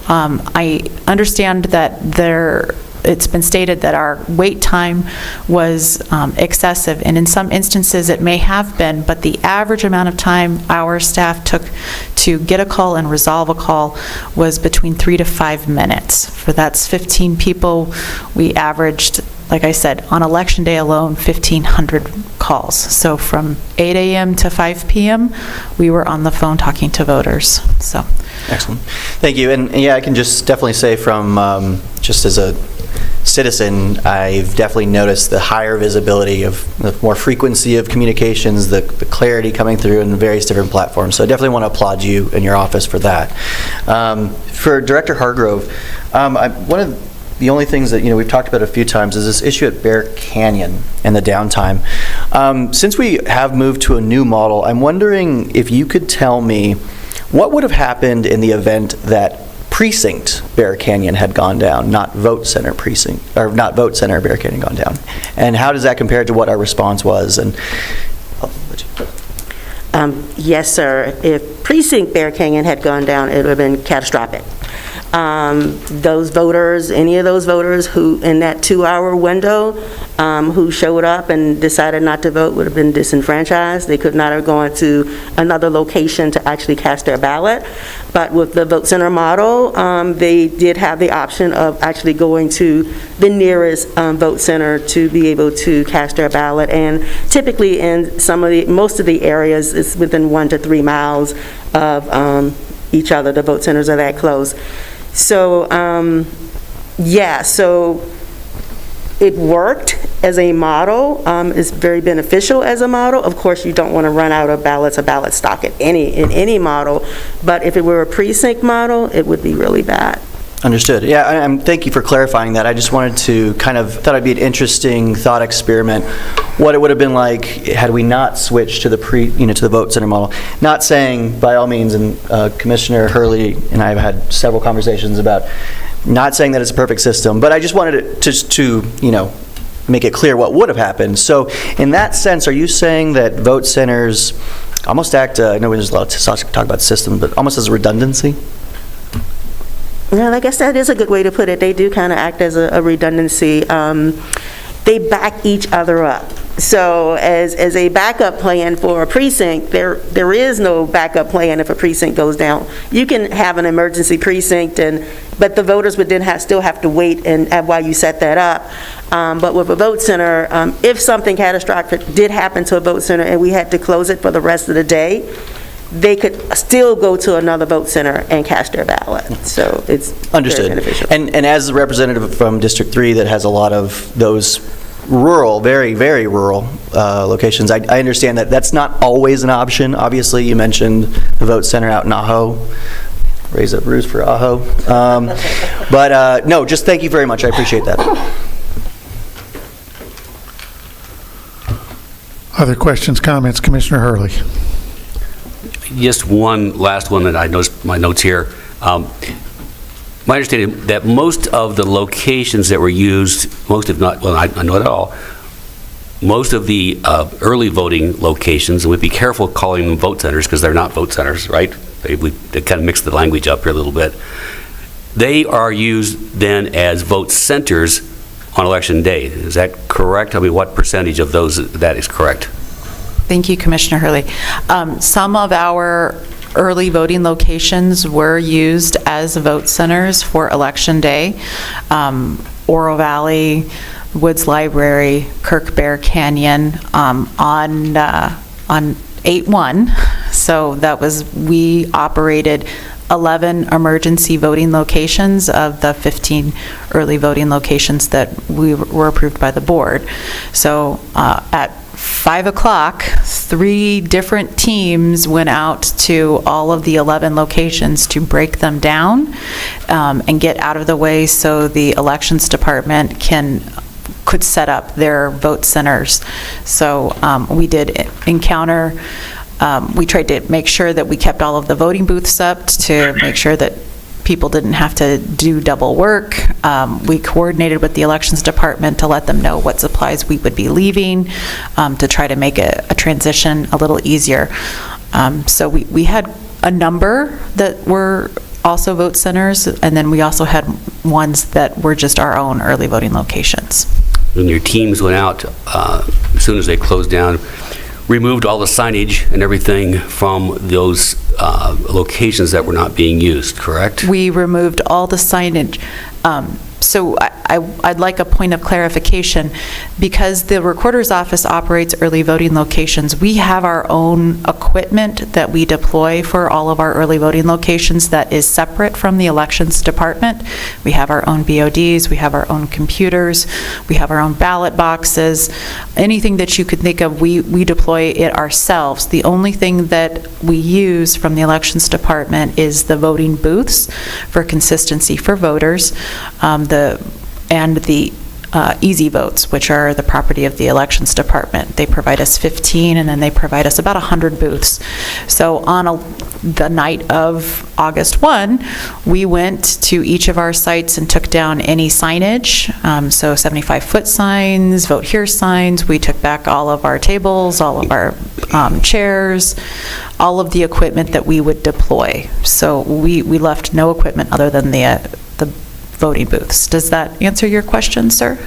I understand that there it's been stated that our wait time was excessive, and in some instances it may have been, but the average amount of time our staff took to get a call and resolve a call was between 3 to 5 minutes. For that's 15 people, we averaged, like I said, on election day alone, 1,500 calls. So from 8 a.m. to 5 p.m., we were on the phone talking to voters. So, excellent. Thank you. And yeah, I can just definitely say from just as a citizen, I've definitely noticed the higher visibility of the more frequency of communications, the clarity coming through in various different platforms. So I definitely want to applaud you and your office for that. For Director Hargrove, one of the only things that we've talked about a few times is this issue at Bear Canyon and the downtime. Since we have moved to a new model, I'm wondering if you could tell me what would have happened in the event that precinct Bear Canyon had gone down, not vote center precinct, or not vote center Bear Canyon gone down, and how does that compare to what our response was? And yes, sir. If precinct Bear Canyon had gone down, it would have been catastrophic. Those voters, any of those voters who, in that 2-hour window, who showed up and decided not to vote would have been disenfranchised. They could not have gone to another location to actually cast their ballot. But with the vote center model, they did have the option of actually going to the nearest vote center to be able to cast their ballot. And typically in most of the areas, it's within 1 to 3 miles of each other. The vote centers are that close. So, so it worked as a model. It's very beneficial as a model. Of course, you don't want to run out of ballots or ballot stock in any model, but if it were a precinct model, it would be really bad. Understood. Yeah, thank you for clarifying that. I just wanted to thought it'd be an interesting thought experiment, what it would have been like had we not switched to the to the vote center model. Not saying by all means, and Commissioner Hurley and I have had several conversations about not saying that it's a perfect system, but I just wanted to make it clear what would have happened. So in that sense, are you saying that vote centers almost act, I know there's a lot of talk about systems, but almost as a redundancy? Well, I guess that is a good way to put it. They do kind of act as a redundancy. They back each other up. So as a backup plan for a precinct, there is no backup plan if a precinct goes down. You can have an emergency precinct, but the voters would then still have to wait while you set that up. But with a vote center, if something catastrophic did happen to a vote center and we had to close it for the rest of the day, they could still go to another vote center and cast their ballot. So it's understood. Very beneficial. And as a representative from District 3 that has a lot of those rural, very, very rural locations, I understand that that's not always an option. Obviously, you mentioned the vote center out in Ajo. Raise up Bruce for Ajo. But no, just thank you very much. I appreciate that. Other questions, comments? Commissioner Hurley. Just one last one that I noticed my notes here. My understanding that most of the locations that were used, most if not, well, I know it all, most of the early voting locations, and we'd be careful calling them vote centers because they're not vote centers, right? They kind of mix the language up here a little bit. They are used then as vote centers on election day. Is that correct? I mean, what percentage of those that is correct? Thank you, Commissioner Hurley. Some of our early voting locations were used as vote centers for Election Day. Oro Valley, Woods Library, Kirk Bear Canyon on 8/1. So that was, we operated 11 emergency voting locations of the 15 early voting locations that were approved by the board. So at 5 o'clock, 3 different teams went out to all of the 11 locations to break them down and get out of the way so the elections department could set up their vote centers. So we did encounter, we tried to make sure that we kept all of the voting booths up to make sure that people didn't have to do double work. We coordinated with the elections department to let them know what supplies we would be leaving to try to make a transition a little easier. So we had a number that were also vote centers, and then we also had ones that were just our own early voting locations. When your teams went out, as soon as they closed down, removed all the signage and everything from those locations that were not being used, correct? We removed all the signage. So I'd like a point of clarification. Because the Recorder's Office operates early voting locations, we have our own equipment that we deploy for all of our early voting locations that is separate from the Elections Department. We have our own BODs, we have our own computers, we have our own ballot boxes. Anything that you could think of, we deploy it ourselves. The only thing that we use from the Elections Department is the voting booths for consistency for voters, and the easy votes, which are the property of the Elections Department. They provide us 15, and then they provide us about 100 booths. So on the night of August 1, we went to each of our sites and took down any signage, so 75-foot signs, vote here signs. We took back all of our tables, all of our chairs, all of the equipment that we would deploy. So we left no equipment other than the voting booths. Does that answer your question, sir?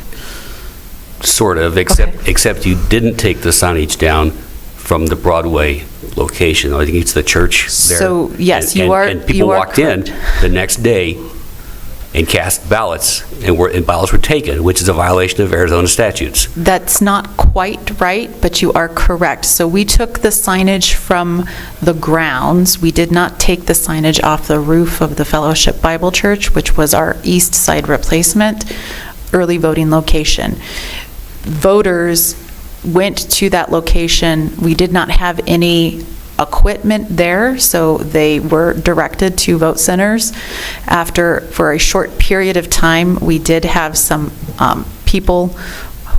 Sort of, except you didn't take the signage down from the Broadway location. I think it's the church there. So, yes, And- you are And people walked in the next day and cast ballots, and ballots were taken, which is a violation of Arizona statutes. That's not quite right, but you are correct. So we took the signage from the grounds. We did not take the signage off the roof of the Fellowship Bible Church, which was our east side replacement early voting location. Voters went to that location. We did not have any equipment there, so they were directed to vote centers. For a short period of time, we did have some people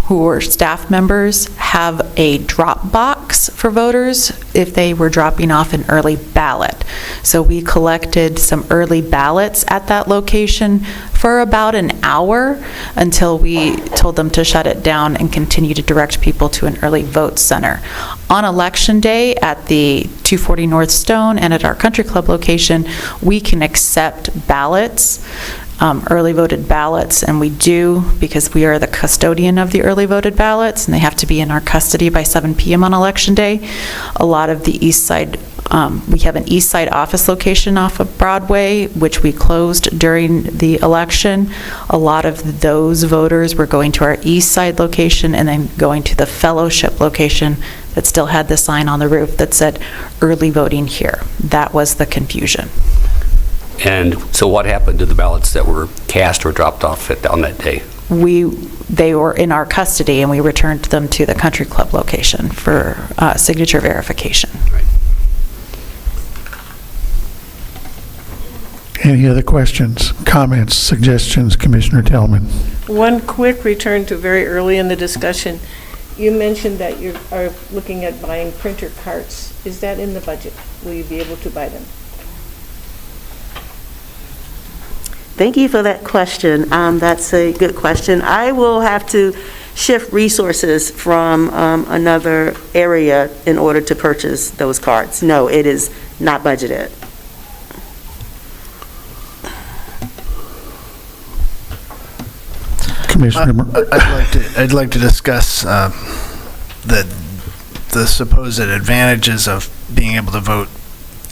who were staff members have a drop box for voters if they were dropping off an early ballot. So we collected some early ballots at that location for about an hour until we told them to shut it down and continue to direct people to an early vote center. On Election Day at the 240 North Stone and at our Country Club location, we can accept ballots, early voted ballots, and we do because we are the custodian of the early voted ballots, and they have to be in our custody by 7 p.m. on Election Day. A lot of the east side, we have an east side office location off of Broadway, which we closed during the election. A lot of those voters were going to our east side location and then going to the Fellowship location that still had the sign on the roof that said early voting here. That was the confusion. And so what happened to the ballots that were cast or dropped off on that day? They were in our custody, and we returned them to the Country Club location for signature verification. Right. Any other questions, comments, suggestions, Commissioner Tellman? One quick return to very early in the discussion. You mentioned that you are looking at buying printer carts. Is that in the budget? Will you be able to buy them? Thank you for that question. That's a good question. I will have to shift resources from another area in order to purchase those cards. No, it is not budgeted. Commissioner, I'd like to discuss the supposed advantages of being able to vote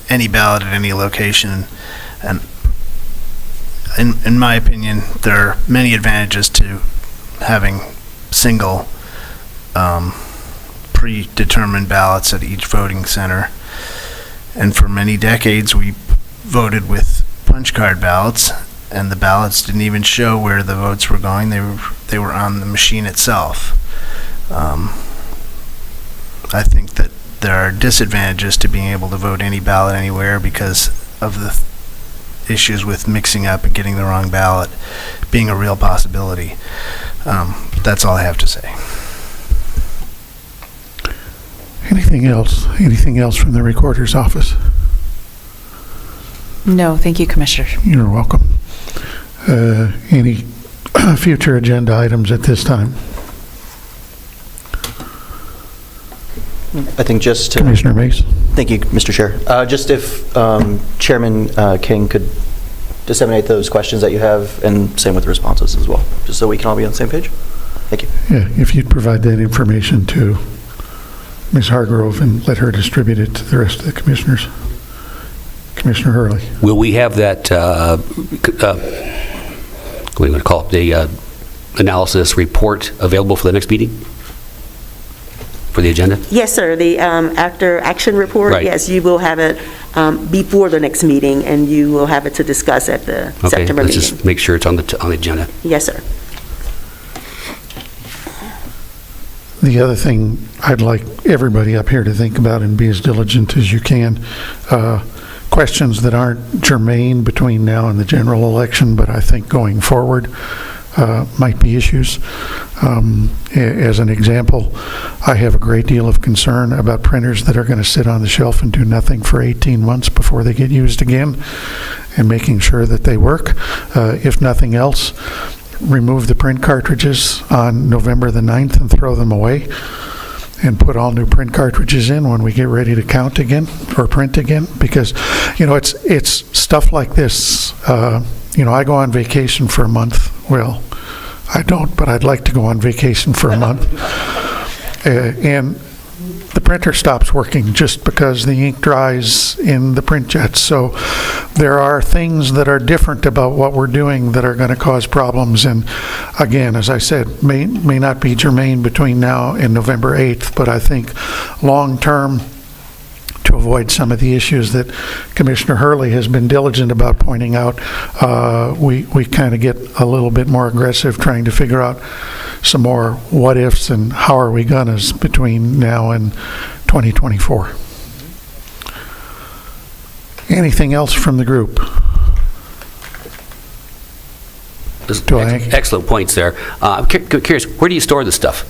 any ballot at any location. And in my opinion, there are many advantages to having single predetermined ballots at each voting center. And for many decades, we voted with punch card ballots, and the ballots didn't even show where the votes were going. They were on the machine itself. I think that there are disadvantages to being able to vote any ballot anywhere because of the issues with mixing up and getting the wrong ballot being a real possibility. That's all I have to say. anything else? Anything else from the Recorder's Office? No, thank you, Commissioner. You're welcome. Any future agenda items at this time? I think just to... Commissioner Mace? Thank you, Mr. Chair. Just if Chairman King could disseminate those questions that you have, and same with the responses as well, just so we can all be on the same page. Thank you. Yeah, if you'd provide that information to Ms. Hargrove and let her distribute it to the rest of the commissioners. Commissioner Hurley. Will we have that, what do you want to call it, the analysis report available for the next meeting? For the agenda? Yes, sir. The after action report, Right. yes, you will have it before the next meeting, and you will have it to discuss at the Okay, September let's meeting. just make sure it's on the agenda. Yes, sir. The other thing I'd like everybody up here to think about and be as diligent as you can, questions that aren't germane between now and the general election, but I think going forward might be issues. As an example, I have a great deal of concern about printers that are going to sit on the shelf and do nothing for 18 months before they get used again, and making sure that they work. If nothing else, remove the print cartridges on November the 9th and throw them away, and put all new print cartridges in when we get ready to count again or print again, because it's stuff like this. I go on vacation for a month. Well, I don't, but I'd like to go on vacation for a month. And the printer stops working just because the ink dries in the print jets. So there are things that are different about what we're doing that are going to cause problems. And again, as I said, may not be germane between now and November 8th, but I think long-term, to avoid some of the issues that Commissioner Hurley has been diligent about pointing out, we kind of get a little bit more aggressive trying to figure out some more what-ifs and how are we gonna between now and 2024. Anything else from the group? Excellent points there. I'm curious, where do you store this stuff?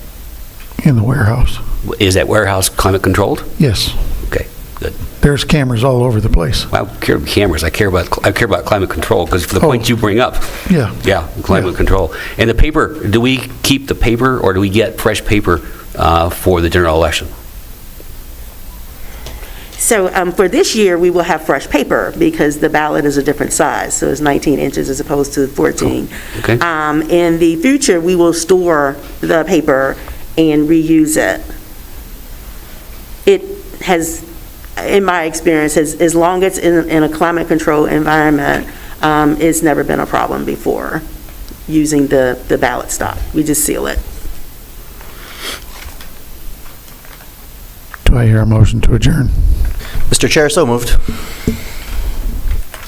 In the warehouse. Is that warehouse climate controlled? Yes. Okay, good. There's cameras all over the place. Well, I don't care about cameras. I care about climate control, because for the points you bring up. Yeah. Yeah, climate control. And the paper, do we keep the paper, or do we get fresh paper for the general election? So for this year, we will have fresh paper because the ballot is a different size. So it's 19 inches as opposed to 14. Oh, okay. In the future, we will store the paper and reuse it. It has, in my experience, as long as it's in a climate control environment, it's never been a problem before using the ballot stock. We just seal it. Do I hear a motion to adjourn? Mr. Chair, so moved.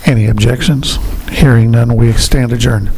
Any objections? Hearing none, we stand adjourned.